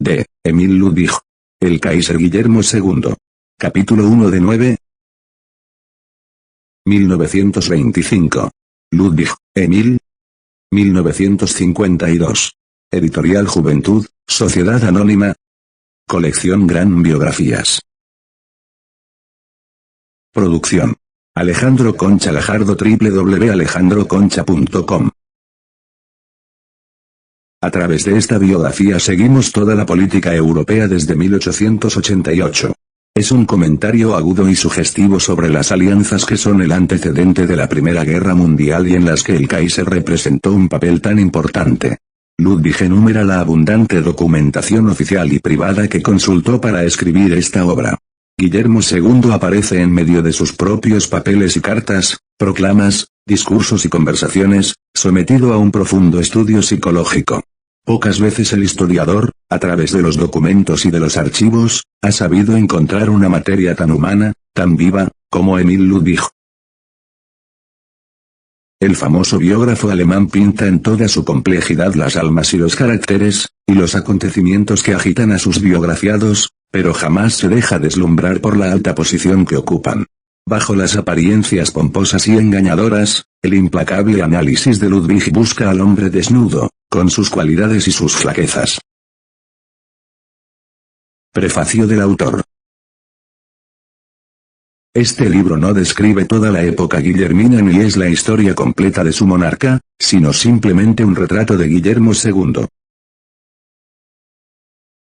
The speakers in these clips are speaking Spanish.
de Emil Ludwig. El Kaiser Guillermo II. Capítulo 1 de 9. 1925. Ludwig, Emil. 1952. Editorial Juventud, Sociedad Anónima. Colección Gran Biografías. Producción. Alejandro Concha Gajardo, www.alejandroconcha.com. A través de esta biografía seguimos toda la política europea desde 1888. Es un comentario agudo y sugestivo sobre las alianzas que son el antecedente de la Primera Guerra Mundial y en las que el Kaiser representó un papel tan importante. Ludwig enumera la abundante documentación oficial y privada que consultó para escribir esta obra. Guillermo II aparece en medio de sus propios papeles y cartas, proclamas, discursos y conversaciones, sometido a un profundo estudio psicológico. Pocas veces el historiador, a través de los documentos y de los archivos, ha sabido encontrar una materia tan humana, tan viva, como Emil Ludwig. El famoso biógrafo alemán pinta en toda su complejidad las almas y los caracteres, y los acontecimientos que agitan a sus biografiados, pero jamás se deja deslumbrar por la alta posición que ocupan. Bajo las apariencias pomposas y engañadoras, el implacable análisis de Ludwig busca al hombre desnudo, con sus cualidades y sus flaquezas. Prefacio del autor. Este libro no describe toda la época guillermina ni es la historia completa de su monarca, sino simplemente un retrato de Guillermo II.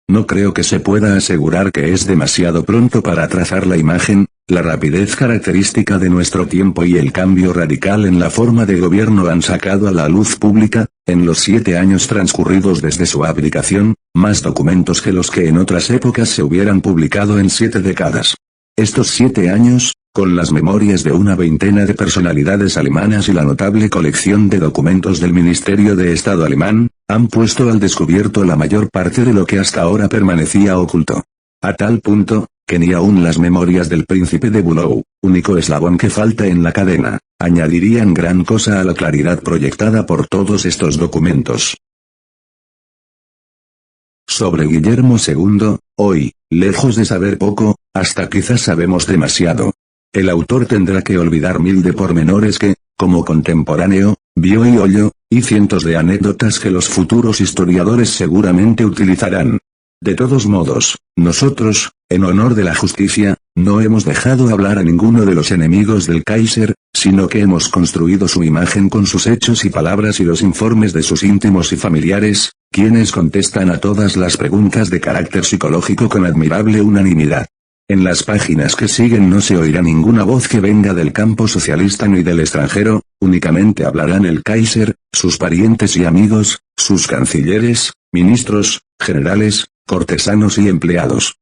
No creo que se pueda asegurar que es demasiado pronto para trazar la imagen, la rapidez característica de nuestro tiempo y el cambio radical en la forma de gobierno han sacado a la luz pública, en los 7 años transcurridos desde su abdicación, más documentos que los que en otras épocas se hubieran publicado en 7 décadas. Estos 7 años, con las memorias de una veintena de personalidades alemanas y la notable colección de documentos del Ministerio de Estado alemán, han puesto al descubierto la mayor parte de lo que hasta ahora permanecía oculto. A tal punto, que ni aún las memorias del príncipe de Bülow, único eslabón que falta en la cadena, añadirían gran cosa a la claridad proyectada por todos estos documentos. Sobre Guillermo II, hoy, lejos de saber poco, hasta quizás sabemos demasiado. El autor tendrá que olvidar mil de pormenores que, como contemporáneo, vio y oyó, y cientos de anécdotas que los futuros historiadores seguramente utilizarán. De todos modos, nosotros, en honor de la justicia, no hemos dejado hablar a ninguno de los enemigos del Kaiser, sino que hemos construido su imagen con sus hechos y palabras y los informes de sus íntimos y familiares, quienes contestan a todas las preguntas de carácter psicológico con admirable unanimidad. En las páginas que siguen no se oirá ninguna voz que venga del campo socialista ni del extranjero, únicamente hablarán el Kaiser, sus parientes y amigos, sus cancilleres, ministros, generales, cortesanos y empleados.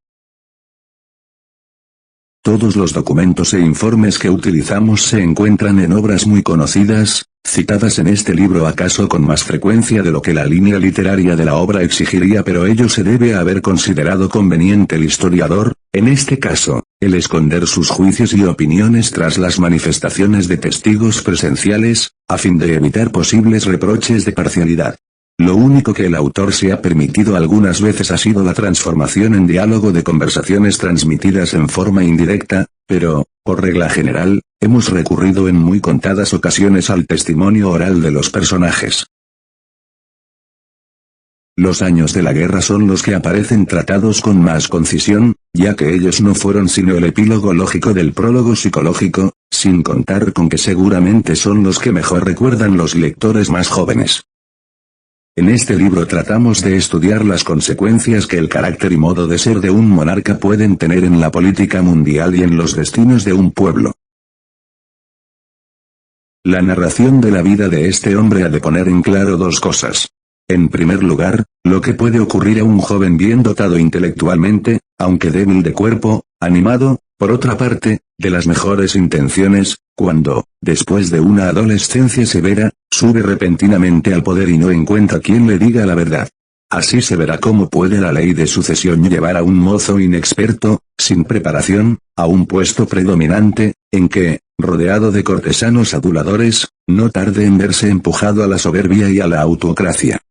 Todos los documentos e informes que utilizamos se encuentran en obras muy conocidas, citadas en este libro acaso con más frecuencia de lo que la línea literaria de la obra exigiría, pero ello se debe a haber considerado conveniente el historiador, en este caso, el esconder sus juicios y opiniones tras las manifestaciones de testigos presenciales, a fin de evitar posibles reproches de parcialidad. Lo único que el autor se ha permitido algunas veces ha sido la transformación en diálogo de conversaciones transmitidas en forma indirecta, pero, por regla general, hemos recurrido en muy contadas ocasiones al testimonio oral de los personajes. Los años de la guerra son los que aparecen tratados con más concisión, ya que ellos no fueron sino el epílogo lógico del prólogo psicológico, sin contar con que seguramente son los que mejor recuerdan los lectores más jóvenes. En este libro tratamos de estudiar las consecuencias que el carácter y modo de ser de un monarca pueden tener en la política mundial y en los destinos de un pueblo. La narración de la vida de este hombre ha de poner en claro dos cosas. En primer lugar, lo que puede ocurrir a un joven bien dotado intelectualmente, aunque débil de cuerpo, animado, por otra parte, de las mejores intenciones, cuando, después de una adolescencia severa, sube repentinamente al poder y no encuentra quien le diga la verdad. Así se verá cómo puede la ley de sucesión llevar a un mozo inexperto, sin preparación, a un puesto predominante, en que, rodeado de cortesanos aduladores, no tarde en verse empujado a la soberbia y a la autocracia.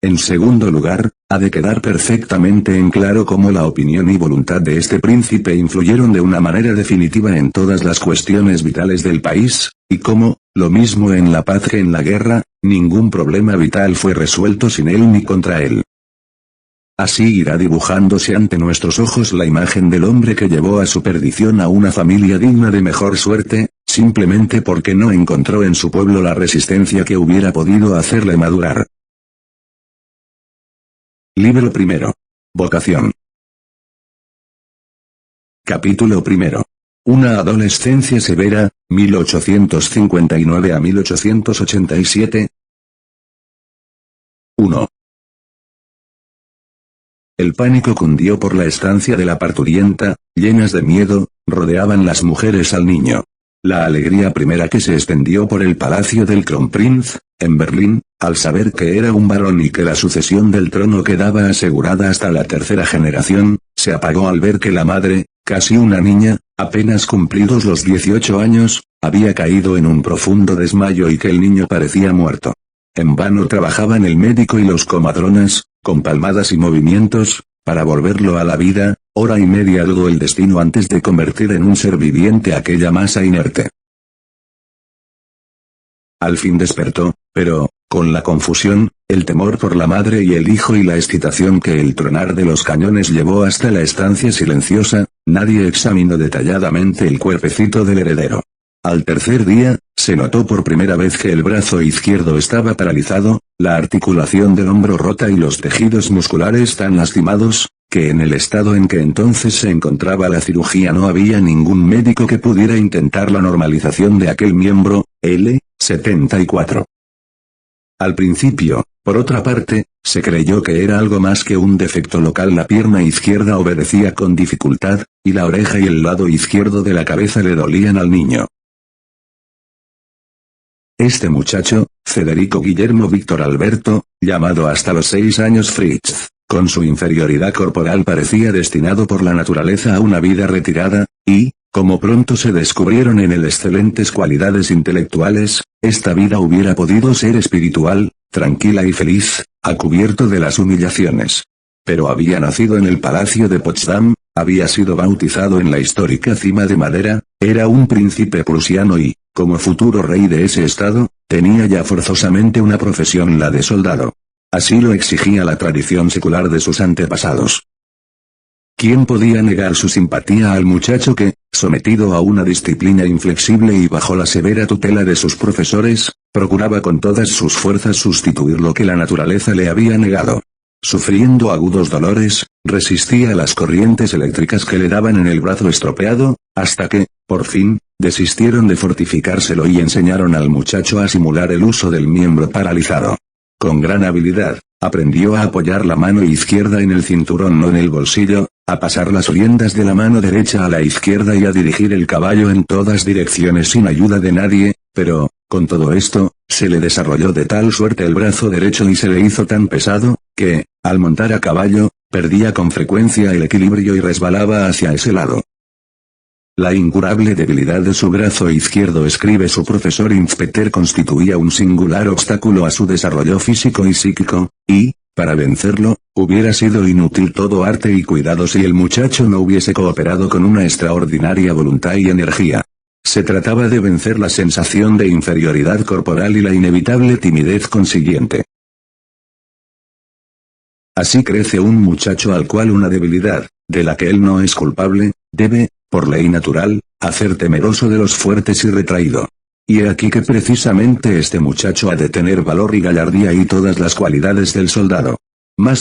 En segundo lugar, ha de quedar perfectamente en claro cómo la opinión y voluntad de este príncipe influyeron de una manera definitiva en todas las cuestiones vitales del país, y cómo, lo mismo en la paz que en la guerra, ningún problema vital fue resuelto sin él ni contra él. Así irá dibujándose ante nuestros ojos la imagen del hombre que llevó a su perdición a una familia digna de mejor suerte, simplemente porque no encontró en su pueblo la resistencia que hubiera podido hacerle madurar. Libro primero. Vocación. Capítulo primero. Una adolescencia severa, 1859 a 1887. 1. El pánico cundió por la estancia de la parturienta, llenas de miedo, rodeaban las mujeres al niño. La alegría primera que se extendió por el palacio del Kronprinz, en Berlín, al saber que era un varón y que la sucesión del trono quedaba asegurada hasta la tercera generación, se apagó al ver que la madre, casi una niña, apenas cumplidos los 18 años, había caído en un profundo desmayo y que el niño parecía muerto. En vano trabajaban el médico y los comadronas, con palmadas y movimientos, para volverlo a la vida, hora y media dudó el destino antes de convertir en un ser viviente aquella masa inerte. Al fin despertó, pero, con la confusión, el temor por la madre y el hijo y la excitación que el tronar de los cañones llevó hasta la estancia silenciosa, nadie examinó detalladamente el cuerpecito del heredero. Al tercer día, se notó por primera vez que el brazo izquierdo estaba paralizado, la articulación del hombro rota y los tejidos musculares tan lastimados, que en el estado en que entonces se encontraba la cirugía no había ningún médico que pudiera intentar la normalización de aquel miembro, L. 74. Al principio, por otra parte, se creyó que era algo más que un defecto local. La pierna izquierda obedecía con dificultad, y la oreja y el lado izquierdo de la cabeza le dolían al niño. Este muchacho, Federico Guillermo Víctor Alberto, llamado hasta los 6 años Fritz, con su inferioridad corporal parecía destinado por la naturaleza a una vida retirada, y, como pronto se descubrieron en él excelentes cualidades intelectuales, esta vida hubiera podido ser espiritual, tranquila y feliz, a cubierto de las humillaciones. Pero había nacido en el Palacio de Potsdam, había sido bautizado en la histórica Cima de Madera, era un príncipe prusiano y, como futuro rey de ese estado, tenía ya forzosamente una profesión, la de soldado. Así lo exigía la tradición secular de sus antepasados. ¿Quién podía negar su simpatía al muchacho que, sometido a una disciplina inflexible y bajo la severa tutela de sus profesores, procuraba con todas sus fuerzas sustituir lo que la naturaleza le había negado? Sufriendo agudos dolores, resistía a las corrientes eléctricas que le daban en el brazo estropeado, hasta que, por fin, desistieron de fortificárselo y enseñaron al muchacho a simular el uso del miembro paralizado. Con gran habilidad, aprendió a apoyar la mano izquierda en el cinturón, no en el bolsillo, a pasar las riendas de la mano derecha a la izquierda y a dirigir el caballo en todas direcciones sin ayuda de nadie, pero, con todo esto, se le desarrolló de tal suerte el brazo derecho y se le hizo tan pesado, que, al montar a caballo, perdía con frecuencia el equilibrio y resbalaba hacia ese lado. La incurable debilidad de su brazo izquierdo, escribe su profesor Inspector, constituía un singular obstáculo a su desarrollo físico y psíquico, y, para vencerlo, hubiera sido inútil todo arte y cuidado si el muchacho no hubiese cooperado con una extraordinaria voluntad y energía. Se trataba de vencer la sensación de inferioridad corporal y la inevitable timidez consiguiente. Así crece un muchacho al cual una debilidad, de la que él no es culpable, debe, por ley natural, hacer temeroso de los fuertes y retraído. Y he aquí que precisamente este muchacho ha de tener valor y gallardía y todas las cualidades del soldado.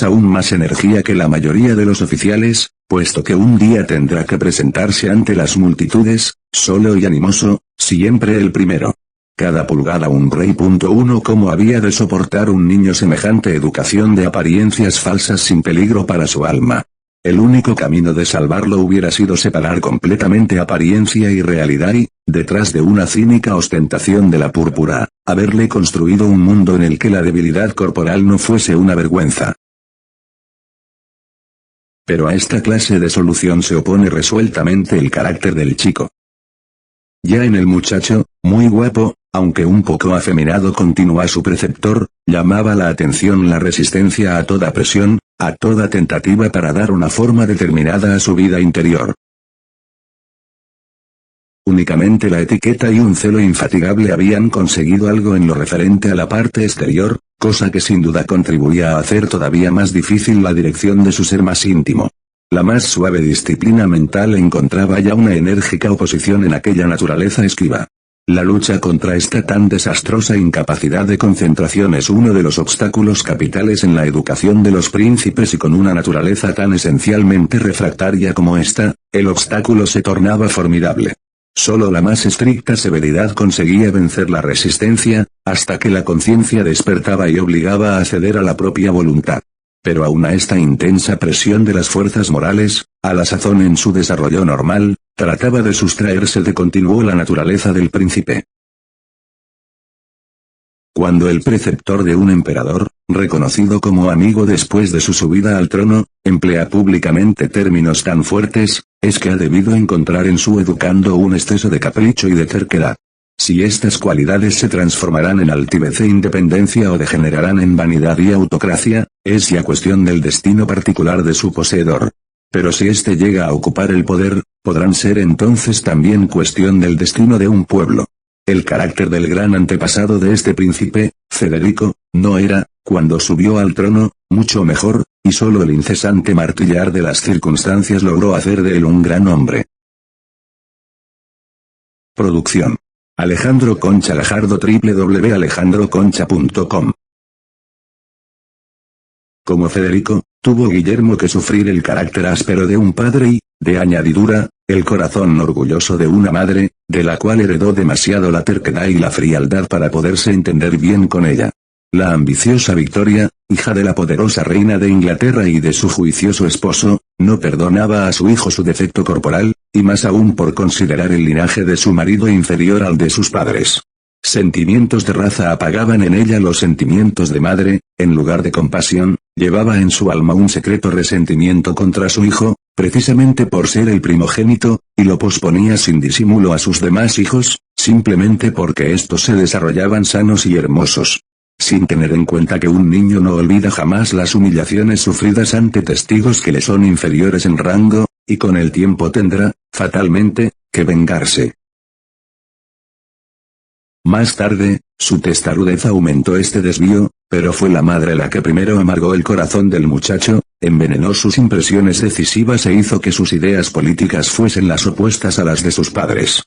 Aún más energía que la mayoría de los oficiales, puesto que un día tendrá que presentarse ante las multitudes, solo y animoso, siempre el primero. Cada pulgada un rey. ¿Cómo había de soportar un niño semejante educación de apariencias falsas sin peligro para su alma? El único camino de salvarlo hubiera sido separar completamente apariencia y realidad y, detrás de una cínica ostentación de la púrpura, haberle construido un mundo en el que la debilidad corporal no fuese una vergüenza. Pero a esta clase de solución se opone resueltamente el carácter del chico. Ya en el muchacho, muy guapo, aunque un poco afeminado, continúa su preceptor, llamaba la atención la resistencia a toda presión, a toda tentativa para dar una forma determinada a su vida interior. Únicamente la etiqueta y un celo infatigable habían conseguido algo en lo referente a la parte exterior, cosa que sin duda contribuía a hacer todavía más difícil la dirección de su ser más íntimo. La más suave disciplina mental encontraba ya una enérgica oposición en aquella naturaleza esquiva. La lucha contra esta tan desastrosa incapacidad de concentración es uno de los obstáculos capitales en la educación de los príncipes, y con una naturaleza tan esencialmente refractaria como esta, el obstáculo se tornaba formidable. Solo la más estricta severidad conseguía vencer la resistencia, hasta que la conciencia despertaba y obligaba a ceder a la propia voluntad. Pero aun a esta intensa presión de las fuerzas morales, a la sazón en su desarrollo normal, trataba de sustraerse de continuo la naturaleza del príncipe. Cuando el preceptor de un emperador, reconocido como amigo después de su subida al trono, emplea públicamente términos tan fuertes, es que ha debido encontrar en su educando un exceso de capricho y de terquedad. Si estas cualidades se transformarán en altivez e independencia o degenerarán en vanidad y autocracia, es ya cuestión del destino particular de su poseedor. Pero si éste llega a ocupar el poder, podrán ser entonces también cuestión del destino de un pueblo. El carácter del gran antepasado de este príncipe, Federico, no era, cuando subió al trono, mucho mejor, y solo el incesante martillar de las circunstancias logró hacer de él un gran hombre. Producción: Alejandro Concha Lajardo, www.alejandroconcha.com. Como Federico, tuvo Guillermo que sufrir el carácter áspero de un padre y, de añadidura, el corazón orgulloso de una madre, de la cual heredó demasiado la terquedad y la frialdad para poderse entender bien con ella. La ambiciosa Victoria, hija de la poderosa reina de Inglaterra y de su juicioso esposo, no perdonaba a su hijo su defecto corporal, y más aún por considerar el linaje de su marido inferior al de sus padres. Sentimientos de raza apagaban en ella los sentimientos de madre, en lugar de compasión, llevaba en su alma un secreto resentimiento contra su hijo, precisamente por ser el primogénito, y lo posponía sin disimulo a sus demás hijos, simplemente porque estos se desarrollaban sanos y hermosos. Sin tener en cuenta que un niño no olvida jamás las humillaciones sufridas ante testigos que le son inferiores en rango, y con el tiempo tendrá, fatalmente, que vengarse. Más tarde, su testarudez aumentó este desvío, pero fue la madre la que primero amargó el corazón del muchacho, envenenó sus impresiones decisivas e hizo que sus ideas políticas fuesen las opuestas a las de sus padres.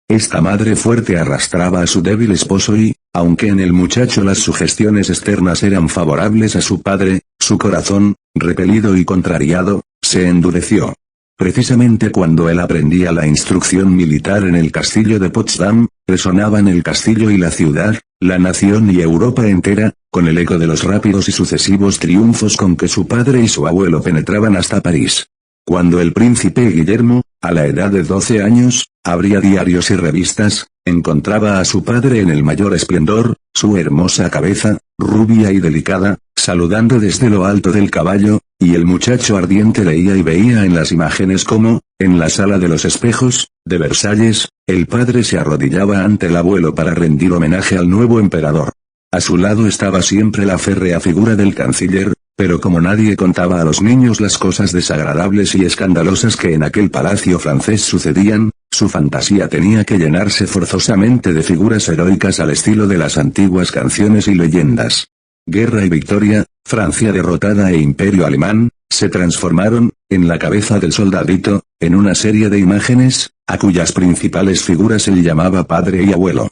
Esta madre fuerte arrastraba a su débil esposo y, aunque en el muchacho las sugestiones externas eran favorables a su padre, su corazón, repelido y contrariado, se endureció. Precisamente cuando él aprendía la instrucción militar en el castillo de Potsdam, resonaban el castillo y la ciudad, la nación y Europa entera, con el eco de los rápidos y sucesivos triunfos con que su padre y su abuelo penetraban hasta París. Cuando el príncipe Guillermo, a la edad de 12 años, abría diarios y revistas, encontraba a su padre en el mayor esplendor, su hermosa cabeza, rubia y delicada, saludando desde lo alto del caballo, y el muchacho ardiente leía y veía en las imágenes cómo, en la sala de los espejos, de Versalles, el padre se arrodillaba ante el abuelo para rendir homenaje al nuevo emperador. A su lado estaba siempre la férrea figura del canciller, pero como nadie contaba a los niños las cosas desagradables y escandalosas que en aquel palacio francés sucedían, su fantasía tenía que llenarse forzosamente de figuras heroicas al estilo de las antiguas canciones y leyendas. Guerra y victoria, Francia derrotada e imperio alemán, se transformaron, en la cabeza del soldadito, en una serie de imágenes, a cuyas principales figuras él llamaba padre y abuelo.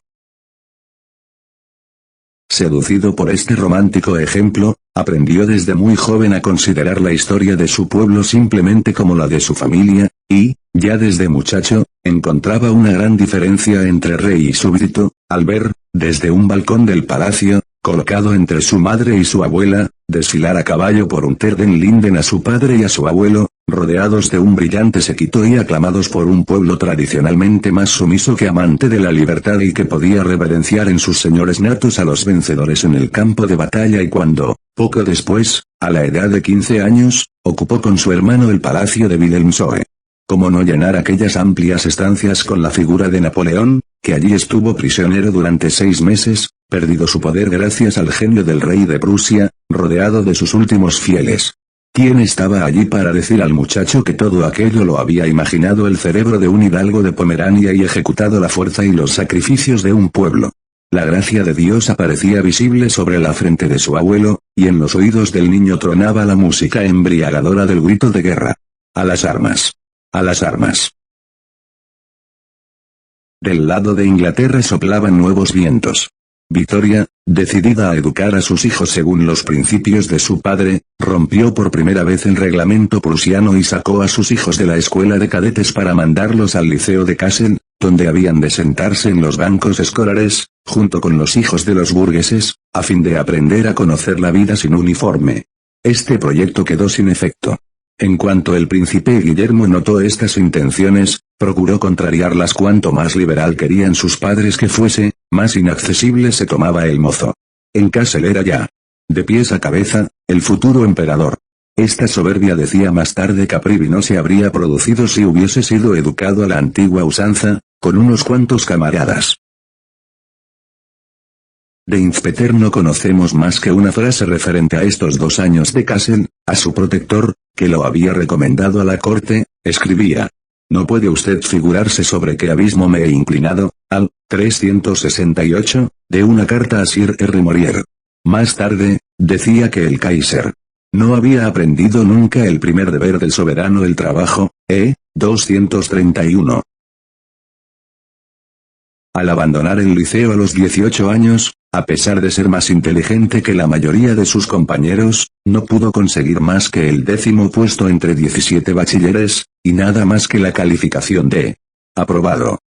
Seducido por este romántico ejemplo, aprendió desde muy joven a considerar la historia de su pueblo simplemente como la de su familia, y, ya desde muchacho, encontraba una gran diferencia entre rey y súbdito, al ver, desde un balcón del palacio, colocado entre su madre y su abuela, desfilar a caballo por un Terden Linden a su padre y a su abuelo, rodeados de un brillante séquito y aclamados por un pueblo tradicionalmente más sumiso que amante de la libertad y que podía reverenciar en sus señores natos a los vencedores en el campo de batalla, y cuando, poco después, a la edad de 15 años, ocupó con su hermano el palacio de Wilhelmshöhe. ¿Cómo no llenar aquellas amplias estancias con la figura de Napoleón, que allí estuvo prisionero durante 6 meses, perdido su poder gracias al genio del rey de Prusia, rodeado de sus últimos fieles. ¿Quién estaba allí para decir al muchacho que todo aquello lo había imaginado el cerebro de un hidalgo de Pomerania y ejecutado la fuerza y los sacrificios de un pueblo? La gracia de Dios aparecía visible sobre la frente de su abuelo, y en los oídos del niño tronaba la música embriagadora del grito de guerra. ¡A las armas! ¡A las armas! Del lado de Inglaterra soplaban nuevos vientos. Victoria, decidida a educar a sus hijos según los principios de su padre, rompió por primera vez el reglamento prusiano y sacó a sus hijos de la escuela de cadetes para mandarlos al liceo de Kassel, donde habían de sentarse en los bancos escolares, junto con los hijos de los burgueses, a fin de aprender a conocer la vida sin uniforme. Este proyecto quedó sin efecto. En cuanto el príncipe Guillermo notó estas intenciones, procuró contrariarlas. Cuanto más liberal querían sus padres que fuese, más inaccesible se tomaba el mozo. En Kassel era ya, de pies a cabeza, el futuro emperador. Esta soberbia, decía más tarde Caprivi, no se habría producido si hubiese sido educado a la antigua usanza, con unos cuantos camaradas. De Inspeter no conocemos más que una frase referente a estos 2 años de Kassel, a su protector, que lo había recomendado a la corte, escribía: «No puede usted figurarse sobre qué abismo me he inclinado», al 368, de una carta a Sir R. Morier. Más tarde, decía que el Kaiser no había aprendido nunca el primer deber del soberano, el trabajo, 231. Al abandonar el liceo a los 18 años, a pesar de ser más inteligente que la mayoría de sus compañeros, no pudo conseguir más que el 10º puesto entre 17 bachilleres, y nada más que la calificación de aprobado.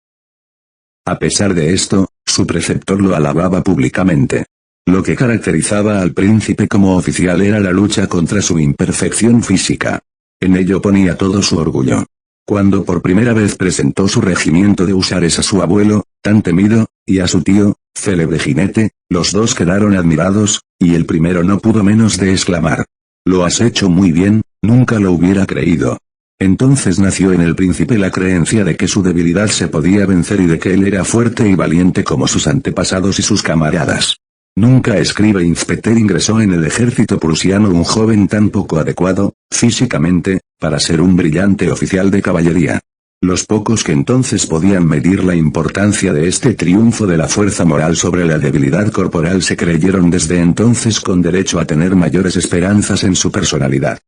A pesar de esto, su preceptor lo alababa públicamente. Lo que caracterizaba al príncipe como oficial era la lucha contra su imperfección física. En ello ponía todo su orgullo. Cuando por primera vez presentó su regimiento de húsares a su abuelo, tan temido, y a su tío, célebre jinete, los dos quedaron admirados, y el primero no pudo menos de exclamar: «Lo has hecho muy bien, nunca lo hubiera creído». Entonces nació en el príncipe la creencia de que su debilidad se podía vencer y de que él era fuerte y valiente como sus antepasados y sus camaradas. Nunca, escribe Inspeter, ingresó en el ejército prusiano un joven tan poco adecuado, físicamente, para ser un brillante oficial de caballería. Los pocos que entonces podían medir la importancia de este triunfo de la fuerza moral sobre la debilidad corporal se creyeron desde entonces con derecho a tener mayores esperanzas en su personalidad.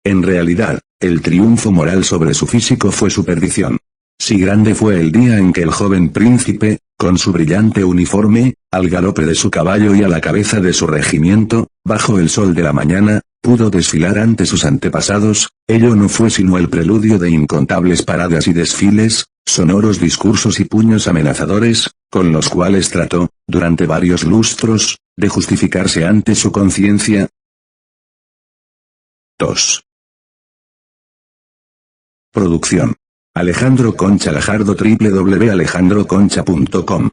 En realidad, el triunfo moral sobre su físico fue su perdición. Si grande fue el día en que el joven príncipe, con su brillante uniforme, al galope de su caballo y a la cabeza de su regimiento, bajo el sol de la mañana, pudo desfilar ante sus antepasados, ello no fue sino el preludio de incontables paradas y desfiles, sonoros discursos y puños amenazadores, con los cuales trató, durante varios lustros, de justificarse ante su conciencia. 2. Producción: Alejandro Concha Gajardo, www.alejandroconcha.com.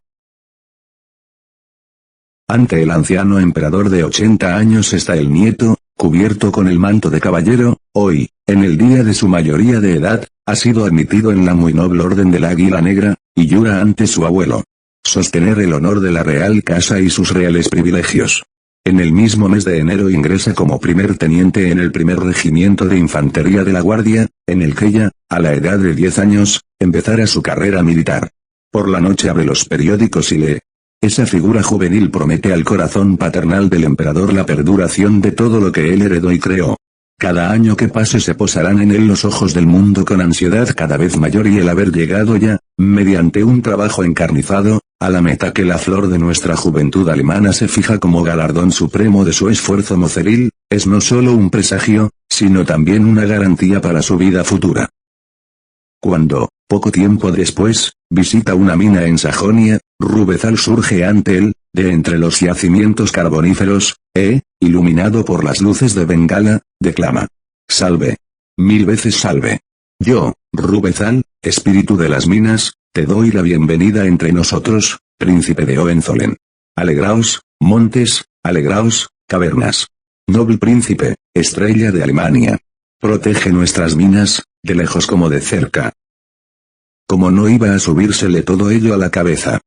Ante el anciano emperador de 80 años está el nieto, cubierto con el manto de caballero. Hoy, en el día de su mayoría de edad, ha sido admitido en la muy noble orden del Águila Negra, y jura ante su abuelo sostener el honor de la real casa y sus reales privilegios. En el mismo mes de enero ingresa como primer teniente en el primer regimiento de infantería de la Guardia, en el que ya, a la edad de 10 años, empezará su carrera militar. Por la noche abre los periódicos y lee. Esa figura juvenil promete al corazón paternal del emperador la perduración de todo lo que él heredó y creó. Cada año que pase se posarán en él los ojos del mundo con ansiedad cada vez mayor, y el haber llegado ya, mediante un trabajo encarnizado, a la meta que la flor de nuestra juventud alemana se fija como galardón supremo de su esfuerzo moceril, es no solo un presagio, sino también una garantía para su vida futura. Cuando, poco tiempo después, visita una mina en Sajonia, Rubezal surge ante él, de entre los yacimientos carboníferos, iluminado por las luces de Bengala, declama: «Salve. 1000 veces salve. Yo, Rubezal, espíritu de las minas, te doy la bienvenida entre nosotros, príncipe de Hohenzollern. Alegraos, montes, alegraos, cavernas. Noble príncipe, estrella de Alemania. Protege nuestras minas, de lejos como de cerca». como no iba a subírsele todo ello a la cabeza.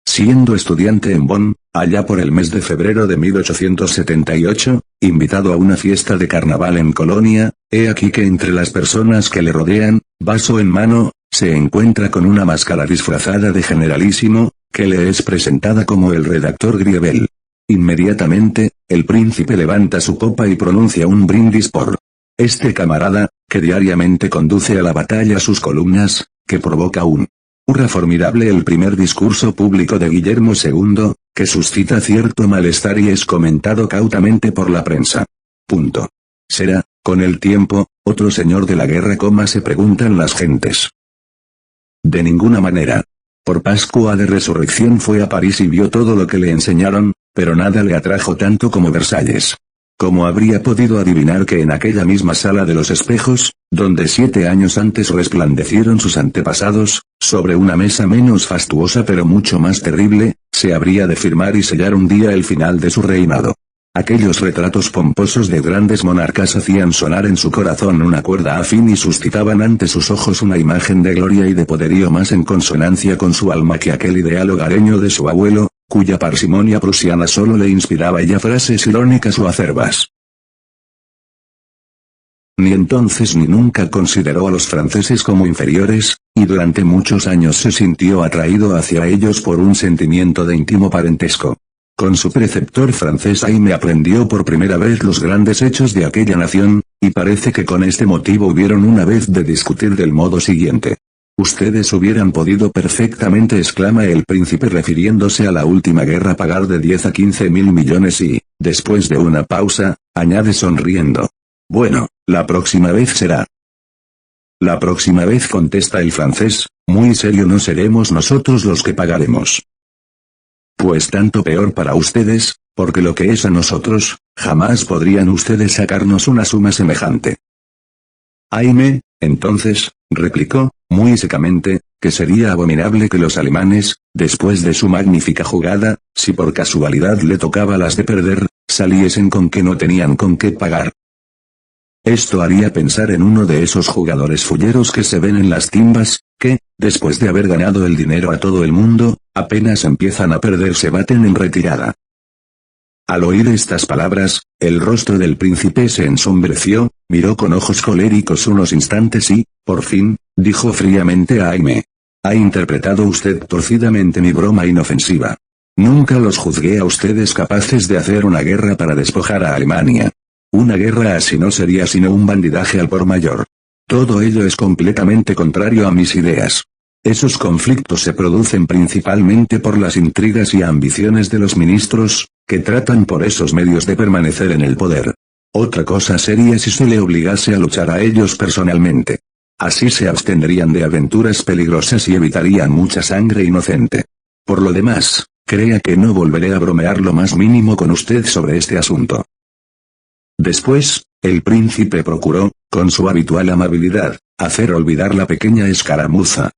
Siendo estudiante en Bonn, allá por el mes de febrero de 1878, invitado a una fiesta de carnaval en Colonia, he aquí que entre las personas que le rodean, vaso en mano, se encuentra con una máscara disfrazada de generalísimo, que le es presentada como el redactor Griebel. Inmediatamente, el príncipe levanta su copa y pronuncia un brindis por este camarada, que diariamente conduce a la batalla sus columnas, que provoca un hurra formidable. El primer discurso público de Guillermo II, que suscita cierto malestar y es comentado cautamente por la prensa. Punto. Será, con el tiempo, otro señor de la guerra, se preguntan las gentes. De ninguna manera. Por Pascua de Resurrección fue a París y vio todo lo que le enseñaron, pero nada le atrajo tanto como Versalles. ¿Cómo habría podido adivinar que en aquella misma sala de los espejos, donde 7 años antes resplandecieron sus antepasados, sobre una mesa menos fastuosa pero mucho más terrible, se habría de firmar y sellar un día el final de su reinado? Aquellos retratos pomposos de grandes monarcas hacían sonar en su corazón una cuerda afín y suscitaban ante sus ojos una imagen de gloria y de poderío más en consonancia con su alma que aquel ideal hogareño de su abuelo, cuya parsimonia prusiana solo le inspiraba ya frases irónicas o acerbas. Ni entonces ni nunca consideró a los franceses como inferiores, y durante muchos años se sintió atraído hacia ellos por un sentimiento de íntimo parentesco. Con su preceptor francés Jaime aprendió por primera vez los grandes hechos de aquella nación, y parece que con este motivo hubieron una vez de discutir del modo siguiente. Ustedes hubieran podido perfectamente, exclama el príncipe refiriéndose a la última guerra, pagar de 10 a 15 mil millones y, después de una pausa, añade sonriendo. Bueno, la próxima vez será. La próxima vez, contesta el francés, muy serio, no seremos nosotros los que pagaremos. Pues tanto peor para ustedes, porque lo que es a nosotros, jamás podrían ustedes sacarnos una suma semejante. Jaime, entonces, replicó, muy secamente, que sería abominable que los alemanes, después de su magnífica jugada, si por casualidad le tocaba las de perder, saliesen con que no tenían con qué pagar. Esto haría pensar en uno de esos jugadores fulleros que se ven en las timbas, que, después de haber ganado el dinero a todo el mundo, apenas empiezan a perder se baten en retirada. Al oír estas palabras, el rostro del príncipe se ensombreció, miró con ojos coléricos unos instantes y, por fin, dijo fríamente a Jaime: ha interpretado usted torcidamente mi broma inofensiva. Nunca los juzgué a ustedes capaces de hacer una guerra para despojar a Alemania. Una guerra así no sería sino un bandidaje al por mayor. Todo ello es completamente contrario a mis ideas. Esos conflictos se producen principalmente por las intrigas y ambiciones de los ministros, que tratan por esos medios de permanecer en el poder. Otra cosa sería si se le obligase a luchar a ellos personalmente. Así se abstendrían de aventuras peligrosas y evitarían mucha sangre inocente. Por lo demás, crea que no volveré a bromear lo más mínimo con usted sobre este asunto. Después, el príncipe procuró, con su habitual amabilidad, hacer olvidar la pequeña escaramuza.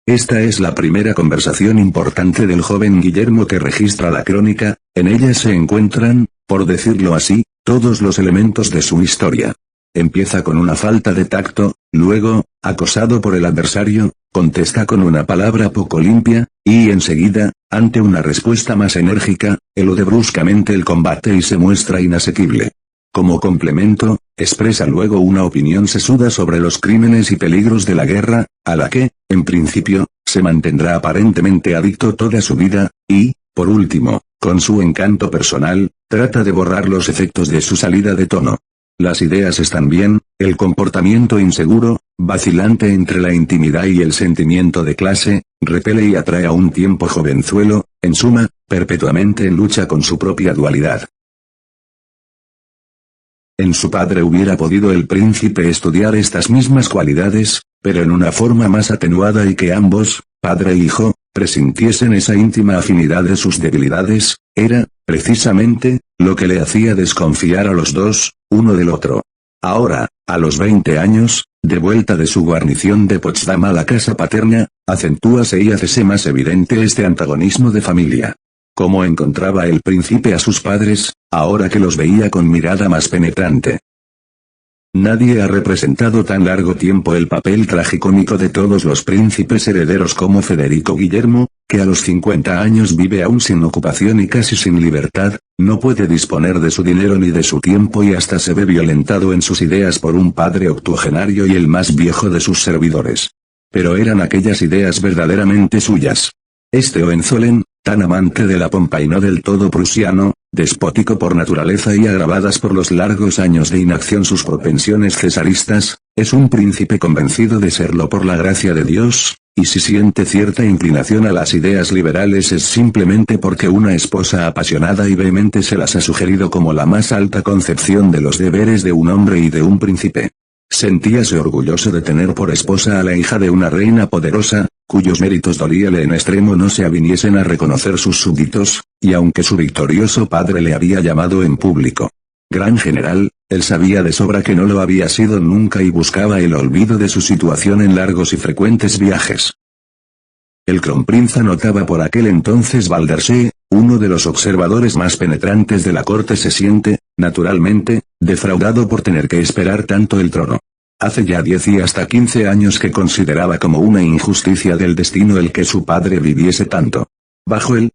Esta es la primera conversación importante del joven Guillermo que registra la crónica, en ella se encuentran, por decirlo así, todos los elementos de su historia. Empieza con una falta de tacto, luego, acosado por el adversario, contesta con una palabra poco limpia, y enseguida, ante una respuesta más enérgica, elude bruscamente el combate y se muestra inasequible. Como complemento, expresa luego una opinión sesuda sobre los crímenes y peligros de la guerra, a la que, en principio, se mantendrá aparentemente adicto toda su vida, y, por último, con su encanto personal, trata de borrar los efectos de su salida de tono. Las ideas están bien, el comportamiento inseguro, vacilante entre la intimidad y el sentimiento de clase, repele y atrae a un tiempo jovenzuelo, en suma, perpetuamente en lucha con su propia dualidad. En su padre hubiera podido el príncipe estudiar estas mismas cualidades, pero en una forma más atenuada y que ambos, padre e hijo, presintiesen esa íntima afinidad de sus debilidades, era, precisamente, lo que le hacía desconfiar a los dos, uno del otro. Ahora, a los 20 años, de vuelta de su guarnición de Potsdam a la casa paterna, acentúase y hácese más evidente este antagonismo de familia. ¿Cómo encontraba el príncipe a sus padres, ahora que los veía con mirada más penetrante? Nadie ha representado tan largo tiempo el papel tragicómico de todos los príncipes herederos como Federico Guillermo, que a los 50 años vive aún sin ocupación y casi sin libertad, no puede disponer de su dinero ni de su tiempo y hasta se ve violentado en sus ideas por un padre octogenario y el más viejo de sus servidores. Pero eran aquellas ideas verdaderamente suyas. Este Hohenzollern, tan amante de la pompa y no del todo prusiano, despótico por naturaleza y agravadas por los largos años de inacción sus propensiones cesaristas, es un príncipe convencido de serlo por la gracia de Dios, y si siente cierta inclinación a las ideas liberales es simplemente porque una esposa apasionada y vehemente se las ha sugerido como la más alta concepción de los deberes de un hombre y de un príncipe. Sentíase orgulloso de tener por esposa a la hija de una reina poderosa, cuyos méritos dolíale en extremo no se aviniesen a reconocer sus súbditos, y aunque su victorioso padre le había llamado en público gran general, él sabía de sobra que no lo había sido nunca y buscaba el olvido de su situación en largos y frecuentes viajes. El kronprinz anotaba por aquel entonces Baldersee, uno de los observadores más penetrantes de la corte se siente, naturalmente, defraudado por tener que esperar tanto el trono. Hace ya 10 y hasta 15 años que consideraba como una injusticia del destino el que su padre viviese tanto. Bajo el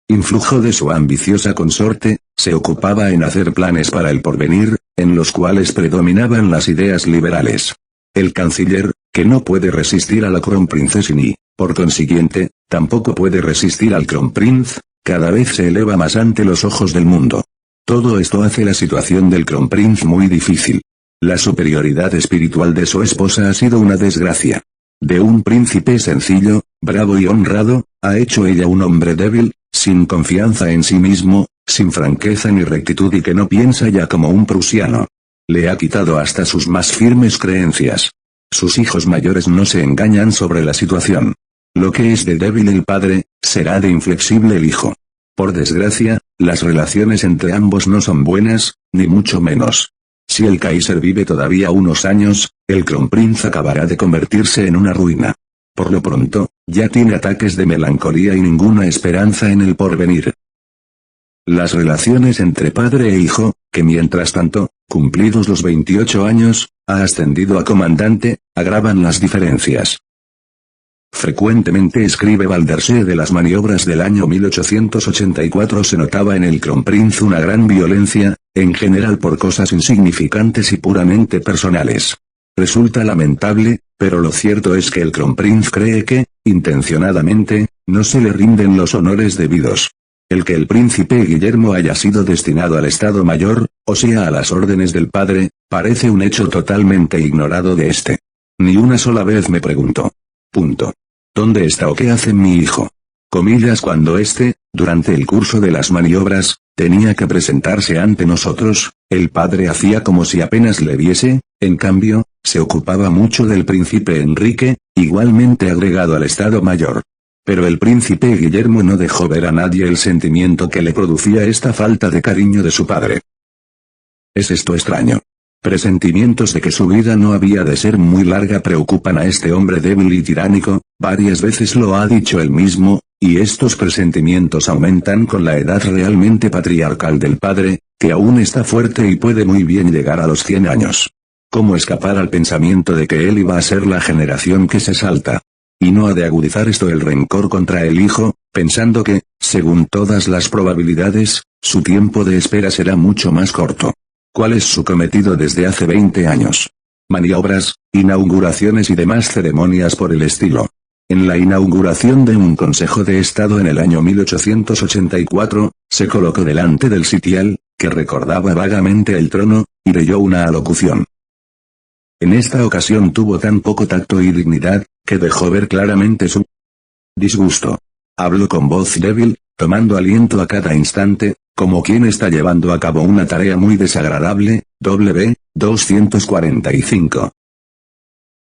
influjo de su ambiciosa consorte, se ocupaba en hacer planes para el porvenir, en los cuales predominaban las ideas liberales. El canciller, que no puede resistir a la kronprinzessin y, por consiguiente, tampoco puede resistir al kronprinz, cada vez se eleva más ante los ojos del mundo. Todo esto hace la situación del kronprinz muy difícil. La superioridad espiritual de su esposa ha sido una desgracia. De un príncipe sencillo, bravo y honrado, ha hecho ella un hombre débil, sin confianza en sí mismo, sin franqueza ni rectitud y que no piensa ya como un prusiano. Le ha quitado hasta sus más firmes creencias. Sus hijos mayores no se engañan sobre la situación. Lo que es de débil el padre, será de inflexible el hijo. Por desgracia, las relaciones entre ambos no son buenas, ni mucho menos. Si el Kaiser vive todavía unos años, el kronprinz acabará de convertirse en una ruina. Por lo pronto, ya tiene ataques de melancolía y ninguna esperanza en el porvenir. Las relaciones entre padre e hijo, que mientras tanto, cumplidos los 28 años, ha ascendido a comandante, agravan las diferencias. Frecuentemente escribe Baldersee de las maniobras del año 1884 se notaba en el kronprinz una gran violencia, en general por cosas insignificantes y puramente personales. Resulta lamentable, pero lo cierto es que el kronprinz cree que, intencionadamente, no se le rinden los honores debidos. El que el príncipe Guillermo haya sido destinado al Estado Mayor, o sea a las órdenes del padre, parece un hecho totalmente ignorado de este. Ni una sola vez me preguntó. ¿Dónde está o qué hace mi hijo? Comillas cuando durante el curso de las maniobras, tenía que presentarse ante nosotros, el padre hacía como si apenas le viese, en cambio, se ocupaba mucho del príncipe Enrique, igualmente agregado al Estado Mayor. Pero el príncipe Guillermo no dejó ver a nadie el sentimiento que le producía esta falta de cariño de su padre. ¿Es esto extraño? Presentimientos de que su vida no había de ser muy larga preocupan a este hombre débil y tiránico, varias veces lo ha dicho él mismo, y estos presentimientos aumentan con la edad realmente patriarcal del padre, que aún está fuerte y puede muy bien llegar a los 100 años. ¿Cómo escapar al pensamiento de que él iba a ser la generación que se salta? Y no ha de agudizar esto el rencor contra el hijo, pensando que, según todas las probabilidades, su tiempo de espera será mucho más corto. ¿Cuál es su cometido desde hace 20 años? Maniobras, inauguraciones y demás ceremonias por el estilo. En la inauguración de un Consejo de Estado en el año 1884, se colocó delante del sitial, que recordaba vagamente el trono, y leyó una alocución. En esta ocasión tuvo tan poco tacto y dignidad, que dejó ver claramente su disgusto. Habló con voz débil, tomando aliento a cada instante, como quien está llevando a cabo una tarea muy desagradable. 245.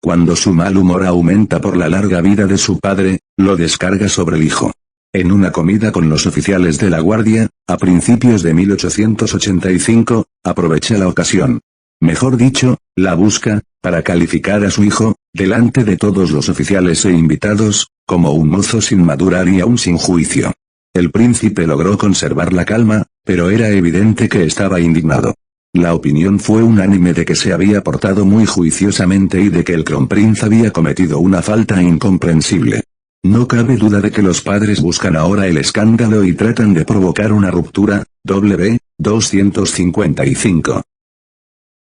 Cuando su mal humor aumenta por la larga vida de su padre, lo descarga sobre el hijo. En una comida con los oficiales de la Guardia, a principios de 1885, aprovecha la ocasión. Mejor dicho, la busca, para calificar a su hijo, delante de todos los oficiales e invitados, como un mozo sin madurar y aún sin juicio. El príncipe logró conservar la calma, pero era evidente que estaba indignado. La opinión fue unánime de que se había portado muy juiciosamente y de que el kronprinz había cometido una falta incomprensible. No cabe duda de que los padres buscan ahora el escándalo y tratan de provocar una ruptura. W255.